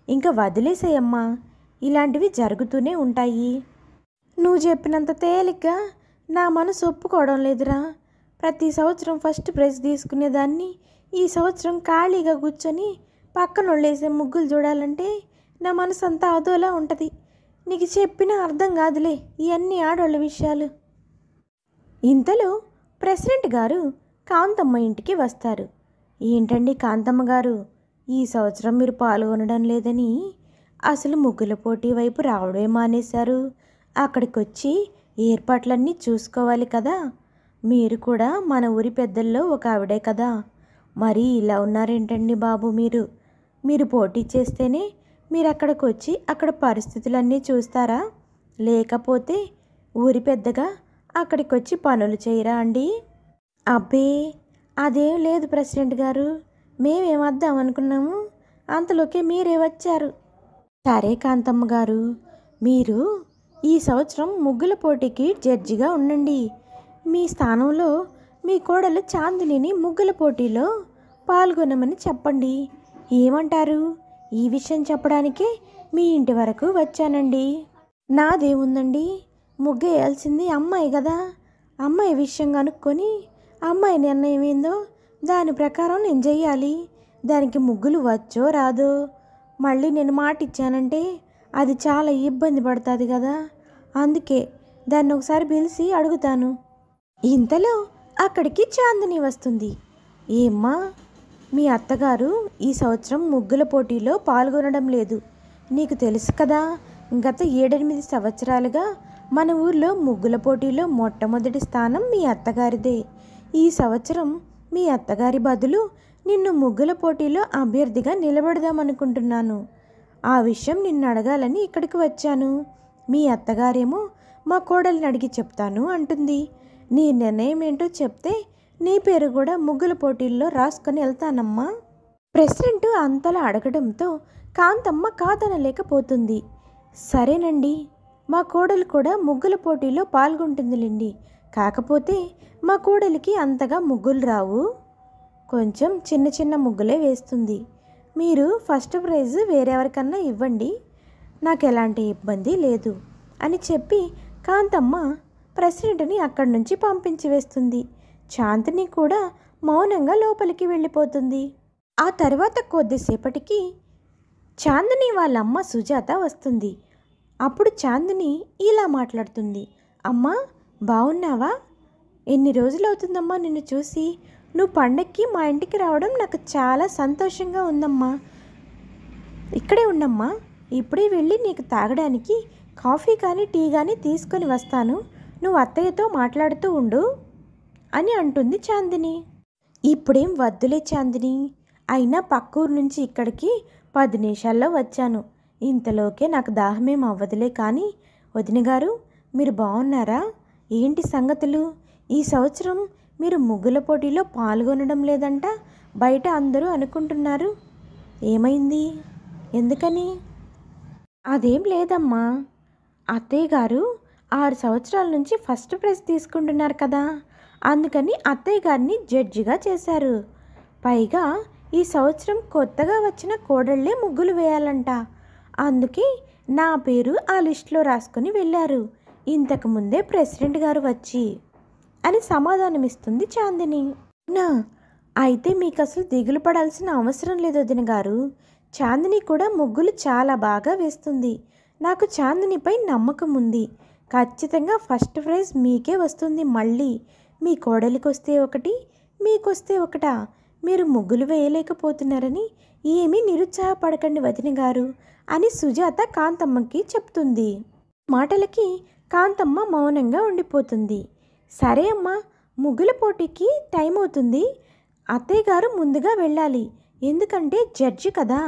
ఇంకా వదిలేసేయమ్మా, ఇలాంటివి జరుగుతూనే ఉంటాయి. నువ్వు చెప్పినంత తేలిగ్గా నా మనసు ఒప్పుకోవడం లేదురా. ప్రతి సంవత్సరం ఫస్ట్ ప్రైజ్ తీసుకునేదాన్ని ఈ సంవత్సరం ఖాళీగా కూర్చొని పక్కన వాళ్ళేసే ముగ్గులు చూడాలంటే నా మనసు అంతా అదోలా ఉంటుంది. నీకు చెప్పినా అర్థం కాదులే ఇవన్నీ ఆడవాళ్ళ విషయాలు. ఇంతలో ప్రెసిడెంట్ గారు కాంతమ్మ ఇంటికి వస్తారు. ఏంటండి కాంతమ్మ గారు, ఈ సంవత్సరం మీరు పాల్గొనడం లేదని అసలు ముగ్గుల పోటీ వైపు రావడమే మానేశారు. అక్కడికి వచ్చి ఏర్పాట్లన్నీ చూసుకోవాలి కదా. మీరు కూడా మన ఊరి పెద్దల్లో ఒక ఆవిడే కదా. మరి ఇలా ఉన్నారేంటండి బాబు మీరు పోటీ చేస్తేనే మీరు అక్కడికి వచ్చి అక్కడ పరిస్థితులన్నీ చూస్తారా? లేకపోతే ఊరి పెద్దగా అక్కడికి వచ్చి పనులు చేయరా అండి? అబ్బే అదేం లేదు ప్రెసిడెంట్ గారు, మేమేమద్దాం అనుకున్నాము, అంతలోకే మీరే వచ్చారు. సరే కాంతమ్మ గారు, మీరు ఈ సంవత్సరం ముగ్గుల పోటీకి జడ్జిగా ఉండండి. మీ స్థానంలో మీ కోడలు చాందినిని ముగ్గుల పోటీలో పాల్గొనమని చెప్పండి. ఏమంటారు? ఈ విషయం చెప్పడానికే మీ ఇంటి వరకు వచ్చానండి. నాదేముందండి, ముగ్గు వేయాల్సింది అమ్మాయి కదా. అమ్మాయి విషయం కనుక్కొని అమ్మాయి నిర్ణయం ఏందో దాని ప్రకారం నేను చెయ్యాలి. దానికి ముగ్గులు వచ్చో రాదో మళ్ళీ నేను మాట ఇచ్చానంటే అది చాలా ఇబ్బంది పడుతుంది కదా. అందుకే దాన్ని ఒకసారి పిలిచి అడుగుతాను. ఇంతలో అక్కడికి చాందిని వస్తుంది. ఏమ్మా, మీ అత్తగారు ఈ సంవత్సరం ముగ్గుల పోటీలో పాల్గొనడం లేదు. నీకు తెలుసు కదా, గత 7-8 సంవత్సరాలుగా మన ఊర్లో ముగ్గుల పోటీలో మొట్టమొదటి స్థానం మీ అత్తగారిదే. ఈ సంవత్సరం మీ అత్తగారి బదులు నిన్ను ముగ్గుల పోటీలో అభ్యర్థిగా నిలబెడదామనుకుంటున్నాను. ఆ విషయం నిన్ను అడగాలని ఇక్కడికి వచ్చాను. మీ అత్తగారేమో మా కోడలిని అడిగి చెప్తాను అంటుంది. నీ నిర్ణయం ఏంటో చెప్తే నీ పేరు కూడా ముగ్గుల పోటీల్లో రాసుకొని వెళ్తానమ్మా. ప్రెసిడెంట్ అంతలా అడగడంతో కాంతమ్మ కాదనలేకపోతుంది. సరేనండి, మా కోడలు కూడా ముగ్గుల పోటీలో పాల్గొంటుందిలేండి. కాకపోతే మా కోడలికి అంతగా ముగ్గులు రావు, కొంచెం చిన్న చిన్న ముగ్గులే వేస్తుంది. మీరు ఫస్ట్ ప్రైజ్ వేరెవరికన్నా ఇవ్వండి, నాకు ఎలాంటి ఇబ్బంది లేదు అని చెప్పి కాంతమ్మ ప్రెసిడెంట్ని అక్కడి నుంచి పంపించి వేస్తుంది. చాందిని కూడా మౌనంగా లోపలికి వెళ్ళిపోతుంది. ఆ తర్వాత కొద్దిసేపటికి చాందిని వాళ్ళమ్మ సుజాత వస్తుంది. అప్పుడు చాందిని ఇలా మాట్లాడుతుంది. అమ్మా, బాగున్నావా? ఎన్ని రోజులు అవుతుందమ్మా నిన్ను చూసి. నువ్వు పండక్కి మా ఇంటికి రావడం నాకు చాలా సంతోషంగా ఉందమ్మా. ఇక్కడే ఉండమ్మా, ఇప్పుడే వెళ్ళి నీకు తాగడానికి కాఫీ కానీ టీ కానీ తీసుకొని వస్తాను. నువ్వు అత్తయ్యతో మాట్లాడుతూ ఉండు అని అంటుంది చాందిని. ఇప్పుడేం వద్దులే చాందిని, అయినా పక్కూరు నుంచి ఇక్కడికి 10 నిమిషాల్లో వచ్చాను. ఇంతలోకే నాకు దాహమేం అవ్వదులే. కానీ వదిన గారు, మీరు బాగున్నారా? ఏంటి సంగతులు? ఈ సంవత్సరం మీరు ముగ్గుల పోటీలో పాల్గొనడం లేదంట బయట అందరూ అనుకుంటున్నారు. ఏమైంది? ఎందుకని? అదేం లేదమ్మా, అత్తయ్య గారు 6 సంవత్సరాల నుంచి ఫస్ట్ ప్రైజ్ తీసుకుంటున్నారు కదా, అందుకని అత్తయ్య గారిని జడ్జిగా చేశారు. పైగా ఈ సంవత్సరం కొత్తగా వచ్చిన కోడళ్ళే ముగ్గులు వేయాలంట, అందుకే నా పేరు ఆ లిస్టులో రాసుకొని వెళ్ళారు ఇంతకుముందే ప్రెసిడెంట్ గారు వచ్చి అని సమాధానమిస్తుంది చాందిని. నా అయితే మీకు అసలు దిగులు పడాల్సిన అవసరం లేదు వదిన గారు. చాందిని కూడా ముగ్గులు చాలా బాగా వేస్తుంది. నాకు చాందినిపై నమ్మకం ఉంది. ఖచ్చితంగా ఫస్ట్ ప్రైజ్ మీకే వస్తుంది. మళ్ళీ మీ కోడలికి వస్తే ఒకటి, మీకొస్తే ఒకటా? మీరు ముగ్గులు వేయలేకపోతున్నారని ఏమీ నిరుత్సాహపడకండి వదిన గారు అని సుజాత కాంతమ్మకి చెప్తుంది. మాటలకి కాంతమ్మ మౌనంగా ఉండిపోతుంది. సరే అమ్మా, ముగ్గుల పోటీకి టైం అవుతుంది. అత్తయ్య గారు ముందుగా వెళ్ళాలి, ఎందుకంటే జడ్జి కదా.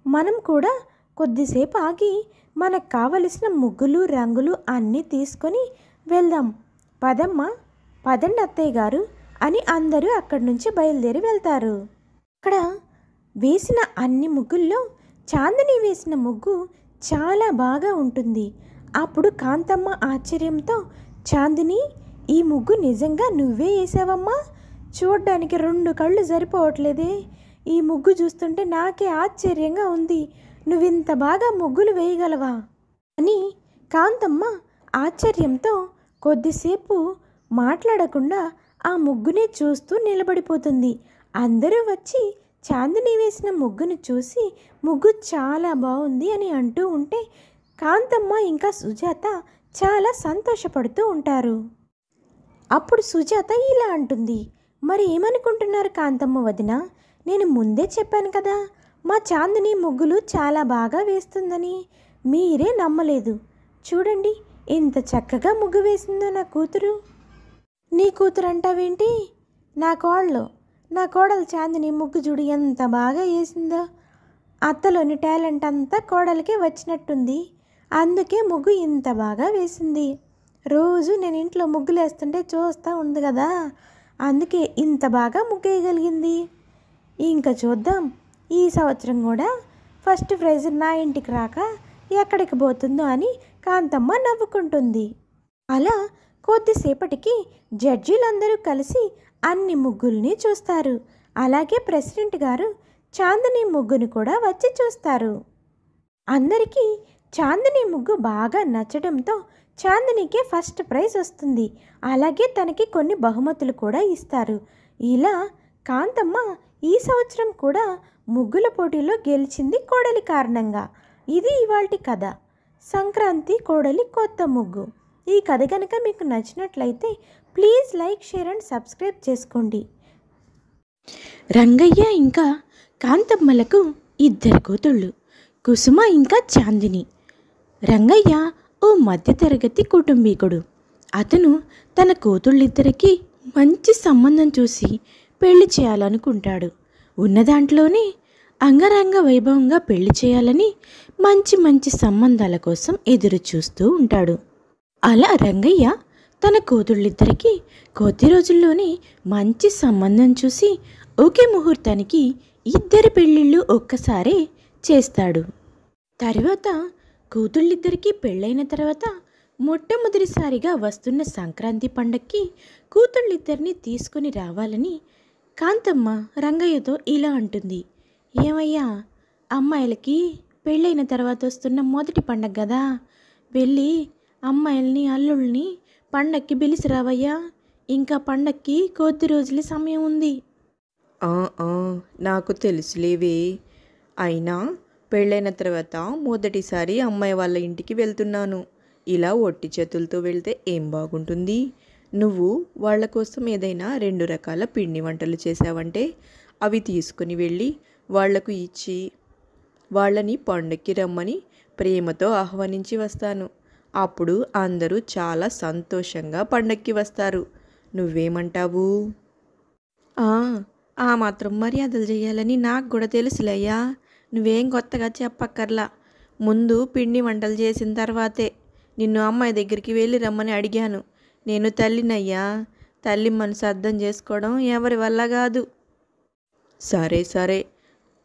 మనం కూడా కొద్దిసేపు ఆగి మనకు కావలసిన ముగ్గులు రంగులు అన్నీ తీసుకొని వెళ్దాం. పదమ్మా, పదండి అత్తయ్య గారు అని అందరూ అక్కడి నుంచి బయలుదేరి వెళ్తారు. అక్కడ వేసిన అన్ని ముగ్గుల్లో చాందిని వేసిన ముగ్గు చాలా బాగా ఉంటుంది. అప్పుడు కాంతమ్మ ఆశ్చర్యంతో, చాందిని, ఈ ముగ్గు నిజంగా నువ్వే వేసావమ్మా? చూడ్డానికి 2 కళ్ళు సరిపోవట్లేదే. ఈ ముగ్గు చూస్తుంటే నాకే ఆశ్చర్యంగా ఉంది. నువ్వింత బాగా ముగ్గులు వేయగలవా అని కాంతమ్మ ఆశ్చర్యంతో కొద్దిసేపు మాట్లాడకుండా ఆ ముగ్గునే చూస్తూ నిలబడిపోతుంది. అందరూ వచ్చి చాందిని వేసిన ముగ్గును చూసి ముగ్గు చాలా బాగుంది అని అంటూ ఉంటే కాంతమ్మ ఇంకా సుజాత చాలా సంతోషపడుతూ ఉంటారు. అప్పుడు సుజాత ఇలా అంటుంది, మరి ఏమనుకుంటున్నారు కాంతమ్మ వదిన? నేను ముందే చెప్పాను కదా, మా చాందిని ముగ్గులు చాలా బాగా వేస్తుందని. మీరే నమ్మలేదు. చూడండి ఎంత చక్కగా ముగ్గు వేసిందో నా కూతురు. నీ కూతురు అంటావేంటి? నా కోడలు చాందిని ముగ్గు చూడు ఎంత బాగా వేసిందో. అత్తలోని టాలెంట్ అంతా కోడలికే వచ్చినట్టుంది. అందుకే ముగ్గు ఇంత బాగా వేసింది. రోజు నేను ఇంట్లో ముగ్గులు వేస్తుంటే చూస్తూ ఉంది కదా, అందుకే ఇంత బాగా ముగ్గు వేయగలిగింది. ఇంకా చూద్దాం, ఈ సంవత్సరం కూడా ఫస్ట్ ప్రైజ్ నా ఇంటికి రాక ఎక్కడికి పోతుందో అని కాంతమ్మ నవ్వుకుంటుంది. అలా కొద్దిసేపటికి జడ్జీలందరూ కలిసి అన్ని ముగ్గుల్ని చూస్తారు. అలాగే ప్రెసిడెంట్ గారు చాందిని ముగ్గుని కూడా వచ్చి చూస్తారు. అందరికీ చాందిని ముగ్గు బాగా నచ్చడంతో చాందినికి ఫస్ట్ ప్రైజ్ వస్తుంది. అలాగే తనకి కొన్ని బహుమతులు కూడా ఇస్తారు. ఇలా కాంతమ్మ ఈ సంవత్సరం కూడా ముగ్గుల పోటీలో గెలిచింది కోడలి కారణంగా. ఇది ఇవాల్టి కథ, సంక్రాంతి కోడలి కొత్త ముగ్గు. ఈ కథ కనుక మీకు నచ్చినట్లయితే please like, share and subscribe చేసుకోండి. రంగయ్య ఇంకా కాంతమ్మలకు 2 కూతుళ్ళు, కుసుమ ఇంకా చాందిని. రంగయ్య ఓ మధ్యతరగతి కుటుంబీకుడు. అతను తన కూతుళ్ళిద్దరికీ మంచి సంబంధం చూసి పెళ్లి చేయాలనుకుంటాడు. ఉన్న దాంట్లోనే అంగరంగ వైభవంగా పెళ్లి చేయాలని మంచి మంచి సంబంధాల కోసం ఎదురు చూస్తూ ఉంటాడు. అలా రంగయ్య తన కూతుళ్ళిద్దరికీ కొద్ది రోజుల్లోనే మంచి సంబంధం చూసి ఒకే ముహూర్తానికి 2 పెళ్ళిళ్ళు ఒక్కసారే చేస్తాడు. తర్వాత కూతుళ్ళిద్దరికీ పెళ్ళైన తర్వాత మొట్టమొదటిసారిగా వస్తున్న సంక్రాంతి పండక్కి కూతుళ్ళిద్దరిని తీసుకొని రావాలని కాంతమ్మ రంగయ్యతో ఇలా అంటుంది, ఏమయ్యా, అమ్మాయిలకి పెళ్ళైన తర్వాత వస్తున్న మొదటి పండగ కదా, వెళ్ళి అమ్మాయిల్ని అల్లుల్ని పండక్కి పిలిచి రావయ్యా. ఇంకా పండక్కి కొద్ది రోజుల సమయం ఉంది. నాకు తెలుసులేవే. అయినా పెళ్ళైన తర్వాత మొదటిసారి అమ్మాయి వాళ్ళ ఇంటికి వెళ్తున్నాను. ఇలా ఒట్టి చేతులతో వెళ్తే ఏం బాగుంటుంది? నువ్వు వాళ్ళ కోసం ఏదైనా 2 రకాల పిండి వంటలు చేసావంటే అవి తీసుకుని వెళ్ళి వాళ్లకు ఇచ్చి వాళ్ళని పండక్కి రమ్మని ప్రేమతో ఆహ్వానించి వస్తాను. అప్పుడు అందరూ చాలా సంతోషంగా పండక్కి వస్తారు. నువ్వేమంటావు? ఆ మాత్రం మర్యాదలు చేయాలని నాకు కూడా తెలుసులయ్యా. నువ్వేం కొత్తగా చెప్పక్కర్లా. ముందు పిండి వంటలు చేసిన తర్వాతే నిన్ను అమ్మాయి దగ్గరికి వెళ్ళి రమ్మని అడిగాను. నేను తల్లినయ్యా. తల్లి మనసు అర్థం చేసుకోవడం ఎవరి వల్ల కాదు. సరే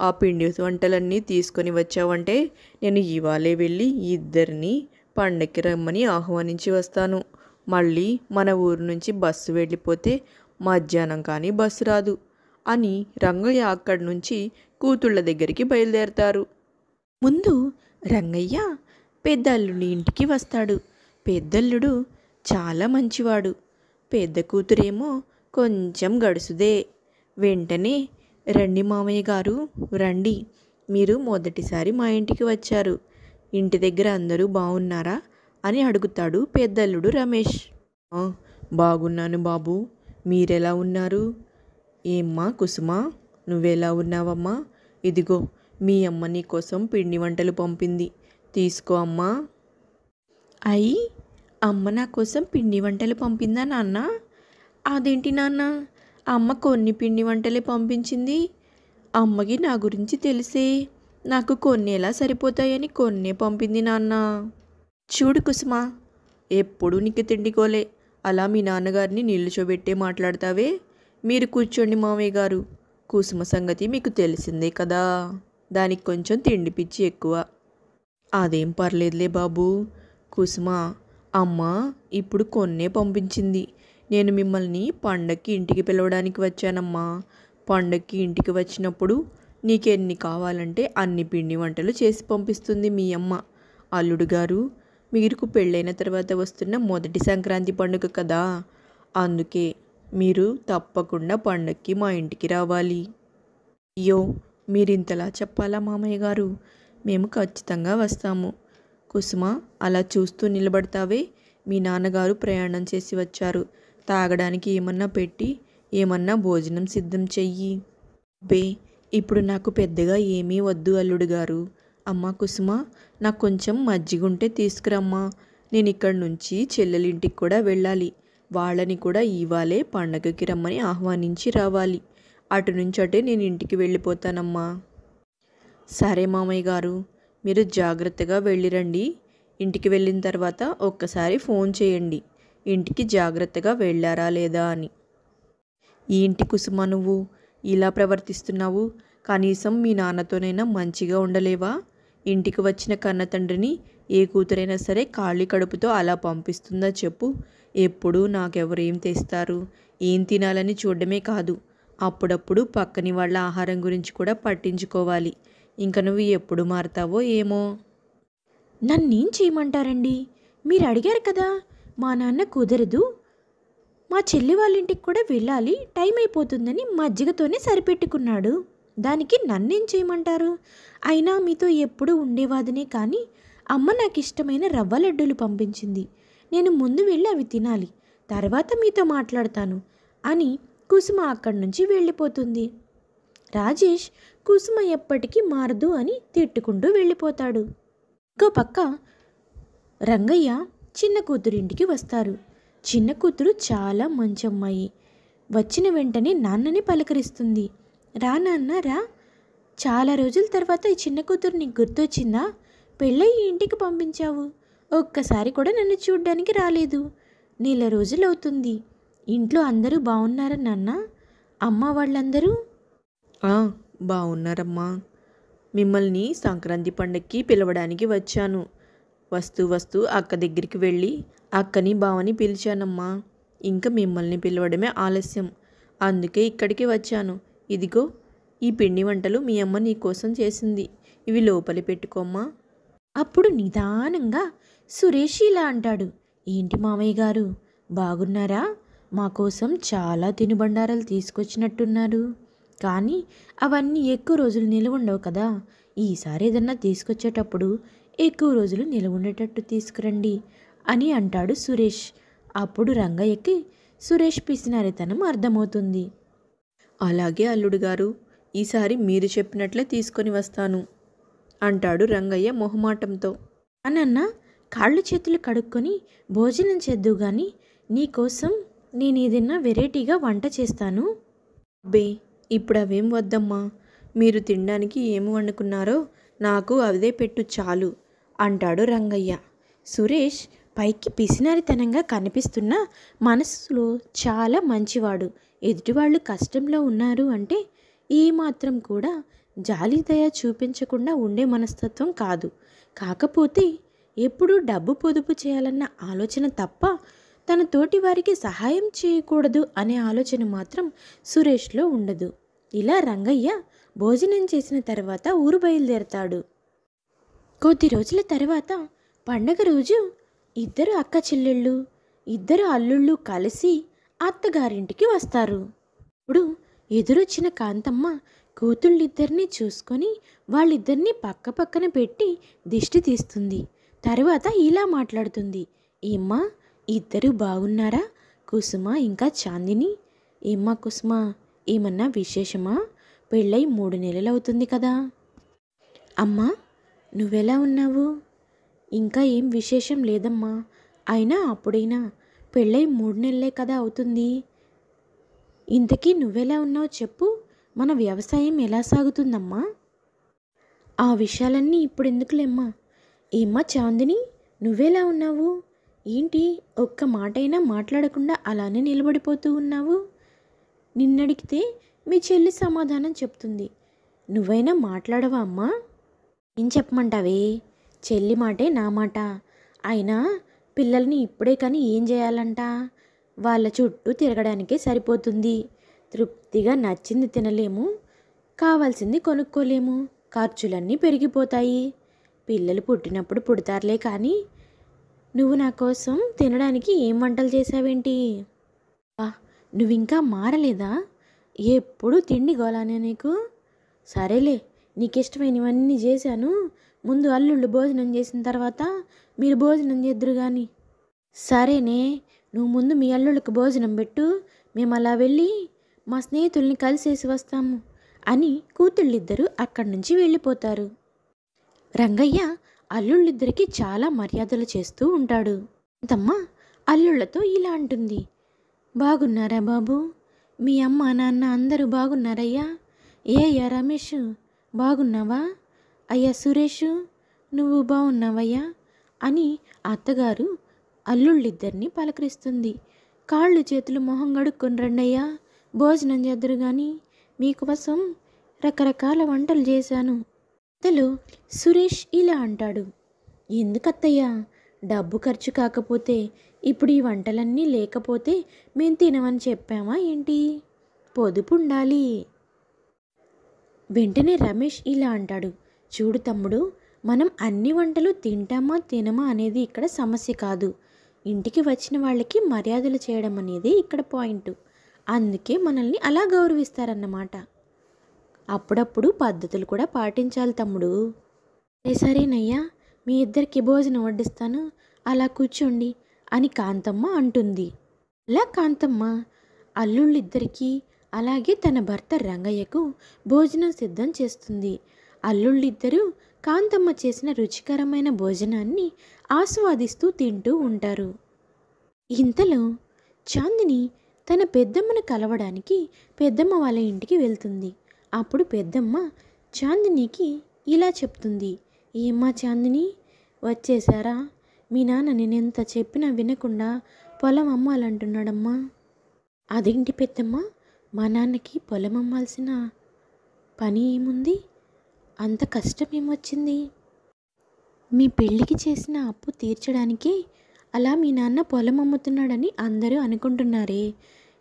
ఆ పిండి వంటలన్నీ తీసుకొని వచ్చావంటే నేను ఇవాళే వెళ్ళి 2 పండక్కి రమ్మని ఆహ్వానించి వస్తాను. మళ్ళీ మన ఊరు నుంచి బస్సు వెళ్ళిపోతే మధ్యాహ్నం కానీ బస్సు రాదు అని రంగయ్య అక్కడి నుంచి కూతుళ్ళ దగ్గరికి బయలుదేరతారు. ముందు రంగయ్య పెద్దల్లుడి ఇంటికి వస్తాడు. పెద్దల్లుడు చాలా మంచివాడు. పెద్ద కూతురేమో కొంచెం గడుసుదే. వెంటనే, రండి మామయ్య గారు, రండి. మీరు మొదటిసారి మా ఇంటికి వచ్చారు. ఇంటి దగ్గర అందరూ బాగున్నారా అని అడుగుతాడు పెద్దల్లుడు రమేష్. బాగున్నాను బాబు, మీరెలా ఉన్నారు? ఏమ్మా కుసుమ, నువ్వెలా ఉన్నావమ్మా? ఇదిగో మీ అమ్మ నీ కోసం పిండి వంటలు పంపింది, తీసుకో అమ్మా. అయ్యి, అమ్మ నా కోసం పిండి వంటలు పంపిందా నాన్న? అదేంటి నాన్న, అమ్మ కొన్ని పిండి వంటలే పంపించింది. అమ్మకి నా గురించి తెలిసే నాకు కొన్ని ఎలా సరిపోతాయని కొన్నే పంపింది నాన్న. చూడు కుసుమ, ఎప్పుడు నీకు తిండికోలే. అలా మీ నాన్నగారిని నిల్చోబెట్టే మాట్లాడతావే. మీరు కూర్చోండి మామయ్య గారు, కుసుమ సంగతి మీకు తెలిసిందే కదా, దానికి కొంచెం తిండి పిచ్చి ఎక్కువ. అదేం పర్లేదులే బాబు. కుసుమ అమ్మ ఇప్పుడు కొన్నే పంపించింది. నేను మిమ్మల్ని పండక్కి ఇంటికి పిలవడానికి వచ్చానమ్మా. పండక్కి ఇంటికి వచ్చినప్పుడు నీకెన్ని కావాలంటే అన్ని పిండి వంటలు చేసి పంపిస్తుంది మీ అమ్మ. అల్లుడు గారు, మీకు పెళ్ళైన తర్వాత వస్తున్న మొదటి సంక్రాంతి పండుగ కదా, అందుకే మీరు తప్పకుండా పండక్కి మా ఇంటికి రావాలి. అయ్యో, మీరింతలా చెప్పాలా మామయ్య గారు? మేము ఖచ్చితంగా వస్తాము. కుసుమ అలా చూస్తూ నిలబడతావే, మీ నాన్నగారు ప్రయాణం చేసి వచ్చారు. తాగడానికి ఏమన్నా పెట్టి ఏమన్నా భోజనం సిద్ధం చెయ్యి. బే, ఇప్పుడు నాకు పెద్దగా ఏమీ వద్దు అల్లుడు గారు. అమ్మా కుసుమ, నాకు కొంచెం మజ్జిగుంటే తీసుకురమ్మా. నేను ఇక్కడి నుంచి చెల్లెలింటికి కూడా వెళ్ళాలి. వాళ్ళని కూడా ఇవాళే పండగకి రమ్మని ఆహ్వానించి రావాలి. అటు నుంచి అటే నేను ఇంటికి వెళ్ళిపోతానమ్మా. సరే మామయ్య గారు, మీరు జాగ్రత్తగా వెళ్ళిరండి. ఇంటికి వెళ్ళిన తర్వాత ఒక్కసారి ఫోన్ చేయండి, ఇంటికి జాగ్రత్తగా వెళ్ళారా లేదా అని. ఈ ఇంటి కుసుమ నువ్వు ఇలా ప్రవర్తిస్తున్నావు? కనీసం మీ నాన్నతోనైనా మంచిగా ఉండలేవా? ఇంటికి వచ్చిన కన్న తండ్రిని ఏ కూతురైనా సరే ఖాళీ కడుపుతో అలా పంపిస్తుందా చెప్పు? ఎప్పుడూ నాకెవరేం తెస్తారు, ఏం తినాలని చూడడమే కాదు, అప్పుడప్పుడు పక్కని వాళ్ళ ఆహారం గురించి కూడా పట్టించుకోవాలి. ఇంక నువ్వు ఎప్పుడు మారుతావో ఏమో. నన్నేం చేయమంటారండి? మీరు అడిగారు కదా, మా నాన్న కుదరదు, మా చెల్లి వాళ్ళ ఇంటికి కూడా వెళ్ళాలి, టైం అయిపోతుందని మజ్జిగతోనే సరిపెట్టుకున్నాడు. దానికి నన్నేం చేయమంటారు? అయినా మీతో ఎప్పుడూ ఉండేవాదనే కానీ అమ్మ నాకు ఇష్టమైన రవ్వ లడ్డూలు పంపించింది. నేను ముందు వెళ్ళి అవి తినాలి, తర్వాత మీతో మాట్లాడతాను అని కుసుమ అక్కడి నుంచి వెళ్ళిపోతుంది. రాజేష్ కుసుమ ఎప్పటికీ మారదు అని తిట్టుకుంటూ వెళ్ళిపోతాడు. ఇంకో పక్క రంగయ్య చిన్న కూతురింటికి వస్తారు. చిన్న కూతురు చాలా మంచి అమ్మాయి. వచ్చిన వెంటనే నాన్నని పలకరిస్తుంది. రా నాన్న రా, చాలా రోజుల తర్వాత ఈ చిన్న కూతురు నీకు గుర్తొచ్చిందా? పెళ్ళయి ఇంటికి పంపించావు, ఒక్కసారి కూడా నన్ను చూడ్డానికి రాలేదు. నెల రోజులవుతుంది. ఇంట్లో అందరూ బాగున్నారా నాన్న? అమ్మ వాళ్ళందరూ? బాగున్నారమ్మా. మిమ్మల్ని సంక్రాంతి పండక్కి పిలవడానికి వచ్చాను. వస్తూ అక్క దగ్గరికి వెళ్ళి అక్కని బావని పిలిచానమ్మా. ఇంకా మిమ్మల్ని పిలవడమే ఆలస్యం, అందుకే ఇక్కడికి వచ్చాను. ఇదిగో ఈ పిండి వంటలు మీ అమ్మ నీ కోసం చేసింది, ఇవి లోపలి పెట్టుకోమ్మా. అప్పుడు నిదానంగా సురేష్ ఇలా అంటాడు. ఏంటి మామయ్య గారు, బాగున్నారా? మా కోసం చాలా తినుబండారాలు తీసుకొచ్చినట్టున్నారు. కానీ అవన్నీ ఎక్కువ రోజులు నిలవ ఉండవు కదా. ఈసారి ఏదన్నా తీసుకొచ్చేటప్పుడు ఎక్కువ రోజులు నిలవ ఉండేటట్టు తీసుకురండి అని అంటాడు సురేష్. అప్పుడు రంగయ్యకి సురేష్ పిసినారితనం అర్థమవుతుంది. అలాగే అల్లుడు గారు, ఈసారి మీరు చెప్పినట్లే తీసుకొని వస్తాను అంటాడు రంగయ్య మొహమాటంతో. అనన్న కాళ్ళు చేతులు కడుక్కొని భోజనం చేద్దు గాని నీకోసం నేను ఏదైనా వెరైటీగా వంట చేస్తాను. బే, ఇప్పుడు అవేం వద్దమ్మా. మీరు తినడానికి ఏమి వండుకున్నారో నాకు అదే పెట్టు చాలు అంటాడు రంగయ్య. సురేష్ పైకి పిసినారితనంగా కనిపిస్తున్నా మనసులో చాలా మంచివాడు. ఎదుటివాళ్ళు కష్టంలో ఉన్నారు అంటే ఏమాత్రం కూడా జాలి దయ చూపించకుండా ఉండే మనస్తత్వం కాదు. కాకపోతే ఎప్పుడూ డబ్బు పొదుపు చేయాలన్న ఆలోచన తప్ప తన తోటి వారికి సహాయం చేయకూడదు అనే ఆలోచన మాత్రం సురేష్లో ఉండదు. ఇలా రంగయ్య భోజనం చేసిన తర్వాత ఊరు బయలుదేరతాడు. కొద్ది రోజుల తర్వాత పండగ రోజు ఇద్దరు అక్క చెల్లెళ్ళు, ఇద్దరు అల్లుళ్ళు కలిసి అత్తగారింటికి వస్తారు. ఇప్పుడు ఎదురొచ్చిన కాంతమ్మ కూతుళ్ళిద్దరినీ చూసుకొని వాళ్ళిద్దరినీ పక్క పక్కన పెట్టి దిష్టి తీస్తుంది. తర్వాత ఇలా మాట్లాడుతుంది. ఏమ్మా, ఇద్దరు బాగున్నారా? కుసుమ ఇంకా చాందిని. ఏమ్మా కుసుమ, ఏమన్నా విశేషమా? పెళ్ళై 3 నెలలు అవుతుంది కదా. అమ్మా, నువ్వెలా ఉన్నావు? ఇంకా ఏం విశేషం లేదమ్మా. అయినా అప్పుడైనా పెళ్ళై 3 నెలలే కదా అవుతుంది. ఇంతకీ నువ్వెలా ఉన్నావు చెప్పు. మన వ్యవసాయం ఎలా సాగుతుందమ్మా? ఆ విషయాలన్నీ ఇప్పుడు ఎందుకులేమ్మా. ఏమ్మా చాందిని, నువ్వెలా ఉన్నావు? ఏంటి ఒక్క మాటైనా మాట్లాడకుండా అలానే నిలబడిపోతూ ఉన్నావు? నిన్నడిగితే మీ చెల్లి సమాధానం చెప్తుంది. నువ్వైనా మాట్లాడవా అమ్మా? ఏం చెప్పమంటావే? చెల్లి మాటే నా మాట. అయినా పిల్లల్ని ఇప్పుడే కానీ ఏం చేయాలంట? వాళ్ళ చుట్టూ తిరగడానికే సరిపోతుంది. తృప్తిగా నచ్చింది తినలేము, కావాల్సింది కొనుక్కోలేము, ఖర్చులన్నీ పెరిగిపోతాయి. పిల్లలు పుట్టినప్పుడు పుడతారులే కానీ నువ్వు నా కోసం తినడానికి ఏం వంటలు చేసావేంటి? నువ్వు ఇంకా మారలేదా? ఎప్పుడు తిండి గోలానే నీకు? సరేలే, నీకు ఇష్టమైనవన్నీ చేశాను. ముందు అల్లుళ్ళు భోజనం చేసిన తర్వాత మీరు భోజనం చేద్దురు కానీ. సరేనే, నువ్వు ముందు మీ అల్లుళ్ళకి భోజనం పెట్టు, మేము అలా వెళ్ళి మా స్నేహితుల్ని కలిసేసి వస్తాము అని కూతుళ్ళిద్దరూ అక్కడి నుంచి వెళ్ళిపోతారు. రంగయ్య అల్లుళ్ళిద్దరికీ చాలా మర్యాదలు చేస్తూ ఉంటాడు. కాంతమ్మ అల్లుళ్ళతో ఇలా అంటుంది. బాగున్నారా బాబు? మీ అమ్మ నాన్న అందరూ బాగున్నారయ్యా? అయ్యా రమేష్ బాగున్నావా? అయ్యా సురేష్ నువ్వు బాగున్నావయ్యా అని అత్తగారు అల్లుళ్ళిద్దరినీ పలకరిస్తుంది. కాళ్ళు చేతులు మొహం కడుక్కొని రండయ్యా, భోజనం చేద్దరు కానీ మీకోసం రకరకాల వంటలు చేశాను. అంతలో సురేష్ ఇలా అంటాడు. ఎందుకత్తయ్యా, డబ్బు ఖర్చు కాకపోతే ఇప్పుడు ఈ వంటలన్నీ లేకపోతే మేం తినమని చెప్పామా ఏంటి? పొదుపు ఉండాలి. వెంటనే రమేష్ ఇలా అంటాడు. చూడు తమ్ముడు, మనం అన్ని వంటలు తింటామా తినమా అనేది ఇక్కడ సమస్య కాదు. ఇంటికి వచ్చిన వాళ్ళకి మర్యాదలు చేయడం అనేది ఇక్కడ పాయింట్. అందుకే మనల్ని అలా గౌరవిస్తారన్నమాట. అప్పుడప్పుడు పద్ధతులు కూడా పాటించాలి తమ్ముడు. సరేనయ్యా, మీ ఇద్దరికి భోజనం వడ్డిస్తాను, అలా కూర్చోండి అని కాంతమ్మ అంటుంది. అలా కాంతమ్మ అల్లుళ్ళిద్దరికీ అలాగే తన భర్త రంగయ్యకు భోజనం సిద్ధం చేస్తుంది. అల్లుళ్ళిద్దరూ కాంతమ్మ చేసిన రుచికరమైన భోజనాన్ని ఆస్వాదిస్తూ తింటూ ఉంటారు. ఇంతలో చాందిని తన పెద్దమ్మను కలవడానికి పెద్దమ్మ వాళ్ళ ఇంటికి వెళ్తుంది. అప్పుడు పెద్దమ్మ చాందినికి ఇలా చెప్తుంది. ఏమ్మా చాందిని, వచ్చేసారా? మీ నాన్న నేనెంత చెప్పినా వినకుండా పొలం అమ్మాలంటున్నాడమ్మా. అదేంటి పెద్దమ్మ, మా నాన్నకి పొలం అమ్మాల్సిన పని ఏముంది? అంత కష్టం ఏమొచ్చింది? మీ పెళ్ళికి చేసిన అప్పు తీర్చడానికి అలా మీ నాన్న పొలం అమ్ముతున్నాడని అందరూ అనుకుంటున్నారే.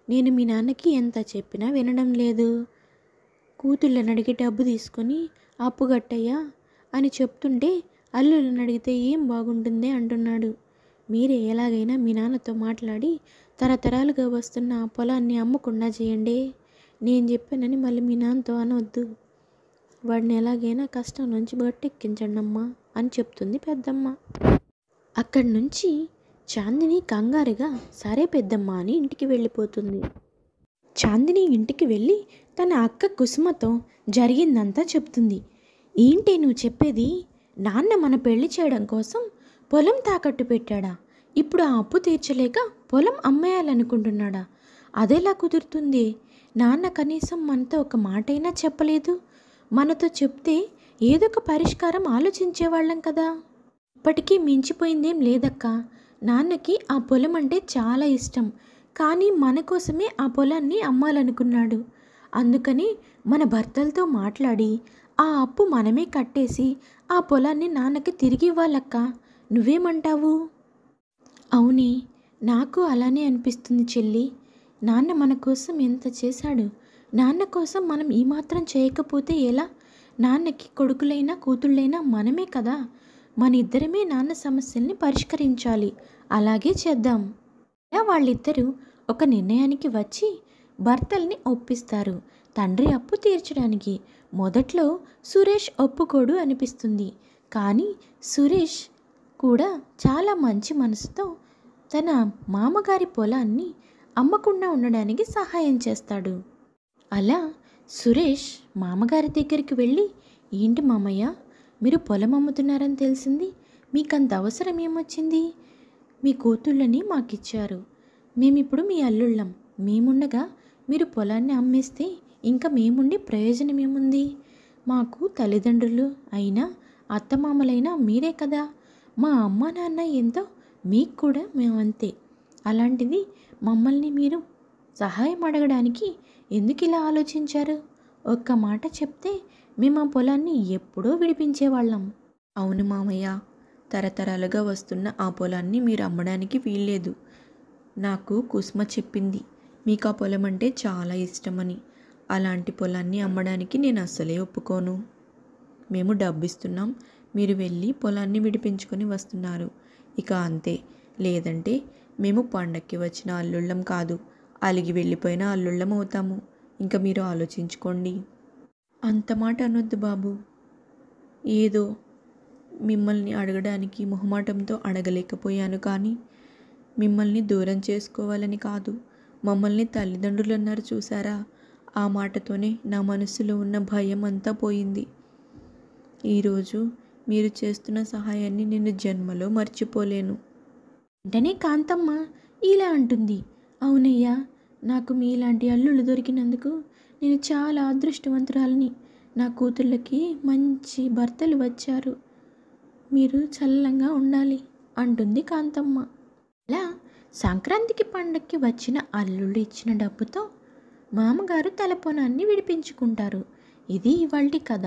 నేను మీ నాన్నకి ఎంత చెప్పినా వినడం లేదు. కూతుళ్ళని అడిగి డబ్బు తీసుకొని అప్పు కట్టయ్యా అని చెప్తుంటే అల్లుళ్ళని అడిగితే ఏం బాగుంటుందే అంటున్నాడు. మీరే ఎలాగైనా మీ నాన్నతో మాట్లాడి తరతరాలుగా వస్తున్న ఆ పొలాన్ని అమ్మకుండా చేయండి. నేను చెప్పానని మళ్ళీ మీ నాన్నతో అనవద్దు. వాడిని ఎలాగైనా కష్టం నుంచి బట్టెక్కించండి అమ్మా అని చెప్తుంది పెద్దమ్మ. అక్కడి నుంచి చాందిని కంగారుగా సరే పెద్దమ్మ అని ఇంటికి వెళ్ళిపోతుంది. చాందిని ఇంటికి వెళ్ళి తన అక్క కుసుమతో జరిగిందంతా చెప్తుంది. ఏంటి నువ్వు చెప్పేది? నాన్న మన పెళ్లి చేయడం కోసం పొలం తాకట్టు పెట్టాడా? ఇప్పుడు ఆ అప్పు తీర్చలేక పొలం అమ్మేయాలనుకుంటున్నాడా? అదెలా కుదురుతుంది? నాన్న కనీసం మనతో ఒక మాటైనా చెప్పలేదు. మనతో చెప్తే ఏదో ఒక పరిష్కారం ఆలోచించేవాళ్ళం కదా. ఇప్పటికీ మించిపోయిందేం లేదక్క. నాన్నకి ఆ పొలం అంటే చాలా ఇష్టం, కానీ మన కోసమే ఆ పొలాన్ని అమ్మాలనుకున్నాడు. అందుకని మన భర్తలతో మాట్లాడి ఆ అప్పు మనమే కట్టేసి ఆ పొలాన్ని నాన్నకి తిరిగి ఇవ్వాలక్క. నువ్వేమంటావు? అవునే, నాకు అలానే అనిపిస్తుంది చెల్లి. నాన్న మన కోసం ఎంత చేశాడు. నాన్న కోసం మనం ఈ మాత్రం చేయకపోతే ఎలా? నాన్నకి కొడుకులైనా కూతుళ్ళైనా మనమే కదా. మన ఇద్దరమే నాన్న సమస్యల్ని పరిష్కరించాలి. అలాగే చేద్దాం. వాళ్ళిద్దరూ ఒక నిర్ణయానికి వచ్చి భర్తల్ని ఒప్పిస్తారు తండ్రి అప్పు తీర్చడానికి. మొదట్లో సురేష్ ఒప్పుకోడు అనిపిస్తుంది, కానీ సురేష్ కూడా చాలా మంచి మనసుతో తన మామగారి పొలాన్ని అమ్మకుండా ఉండడానికి సహాయం చేస్తాడు. అలా సురేష్ మామగారి దగ్గరికి వెళ్ళి, ఏంటి మామయ్య, మీరు పొలం అమ్ముతున్నారని తెలిసింది, మీకంత అవసరం ఏమొచ్చింది? మీ కూతుళ్ళని మాకిచ్చారు, మేమిప్పుడు మీ అల్లుళ్ళం. మేముండగా మీరు పొలాన్ని అమ్మేస్తే ఇంకా మేముండి ప్రయోజనం ఏముంది? మాకు తల్లిదండ్రులు అయినా అత్తమామలైనా మీరే కదా. మా అమ్మ నాన్న ఎంతో మీకు కూడా మేమంతే. అలాంటిది మమ్మల్ని మీరు సహాయం అడగడానికి ఎందుకు ఇలా ఆలోచించారు? ఒక్క మాట చెప్తే మేము ఆ పొలాన్ని ఎప్పుడో విడిపించేవాళ్ళం. అవును మామయ్య, తరతరాలుగా వస్తున్న ఆ పొలాన్ని మీరు అమ్మడానికి వీల్లేదు. నాకు కుసుమ చెప్పింది మీకు ఆ పొలం అంటే చాలా ఇష్టమని. అలాంటి పొలాన్ని అమ్మడానికి నేను అస్సలే ఒప్పుకోను. మేము డబ్బిస్తున్నాం, మీరు వెళ్ళి పొలాన్ని విడిపించుకొని వస్తున్నారు, ఇక అంతే. లేదంటే మేము పండక్కి వచ్చిన అల్లుళ్ళం కాదు, అలిగి వెళ్ళిపోయిన అల్లుళ్ళం అవుతాము. ఇంకా మీరు ఆలోచించుకోండి. అంత మాట అనొద్దు బాబు. ఏదో మిమ్మల్ని అడగడానికి మొహమాటంతో అడగలేకపోయాను, కానీ మిమ్మల్ని దూరం చేసుకోవాలని కాదు. మమ్మల్ని తల్లిదండ్రులు అన్నారు చూసారా, ఆ మాటతోనే నా మనసులో ఉన్న భయం అంతా పోయింది. ఈరోజు మీరు చేస్తున్న సహాయాన్ని నేను జన్మలో మర్చిపోలేను. వెంటనే కాంతమ్మ ఇలా అంటుంది, అవునయ్యా, నాకు మీలాంటి అల్లుళ్ళు దొరికినందుకు నేను చాలా అదృష్టవంతురాలిని. నా కూతుళ్ళకి మంచి భర్తలు వచ్చారు. మీరు చల్లంగా ఉండాలి అంటుంది కాంతమ్మ. అలా సంక్రాంతికి పండక్కి వచ్చిన అల్లుళ్ళు ఇచ్చిన డబ్బుతో మామగారు తల పొలాన్ని విడిపించుకుంటారు. ఇది ఇవాల్టి కథ.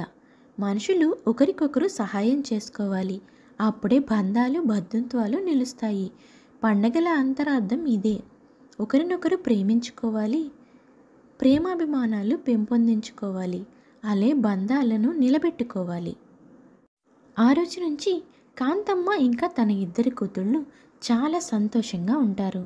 మనుషులు ఒకరికొకరు సహాయం చేసుకోవాలి, అప్పుడే బంధాలు బంధుత్వాలు నిలుస్తాయి. పండగల అంతరార్థం ఇదే. ఒకరినొకరు ప్రేమించుకోవాలి, ప్రేమాభిమానాలు పెంపొందించుకోవాలి, అలే బంధాలను నిలబెట్టుకోవాలి. ఆ రోజు నుంచి కాంతమ్మ ఇంకా తన ఇద్దరి కూతుళ్ళు చాలా సంతోషంగా ఉంటారు.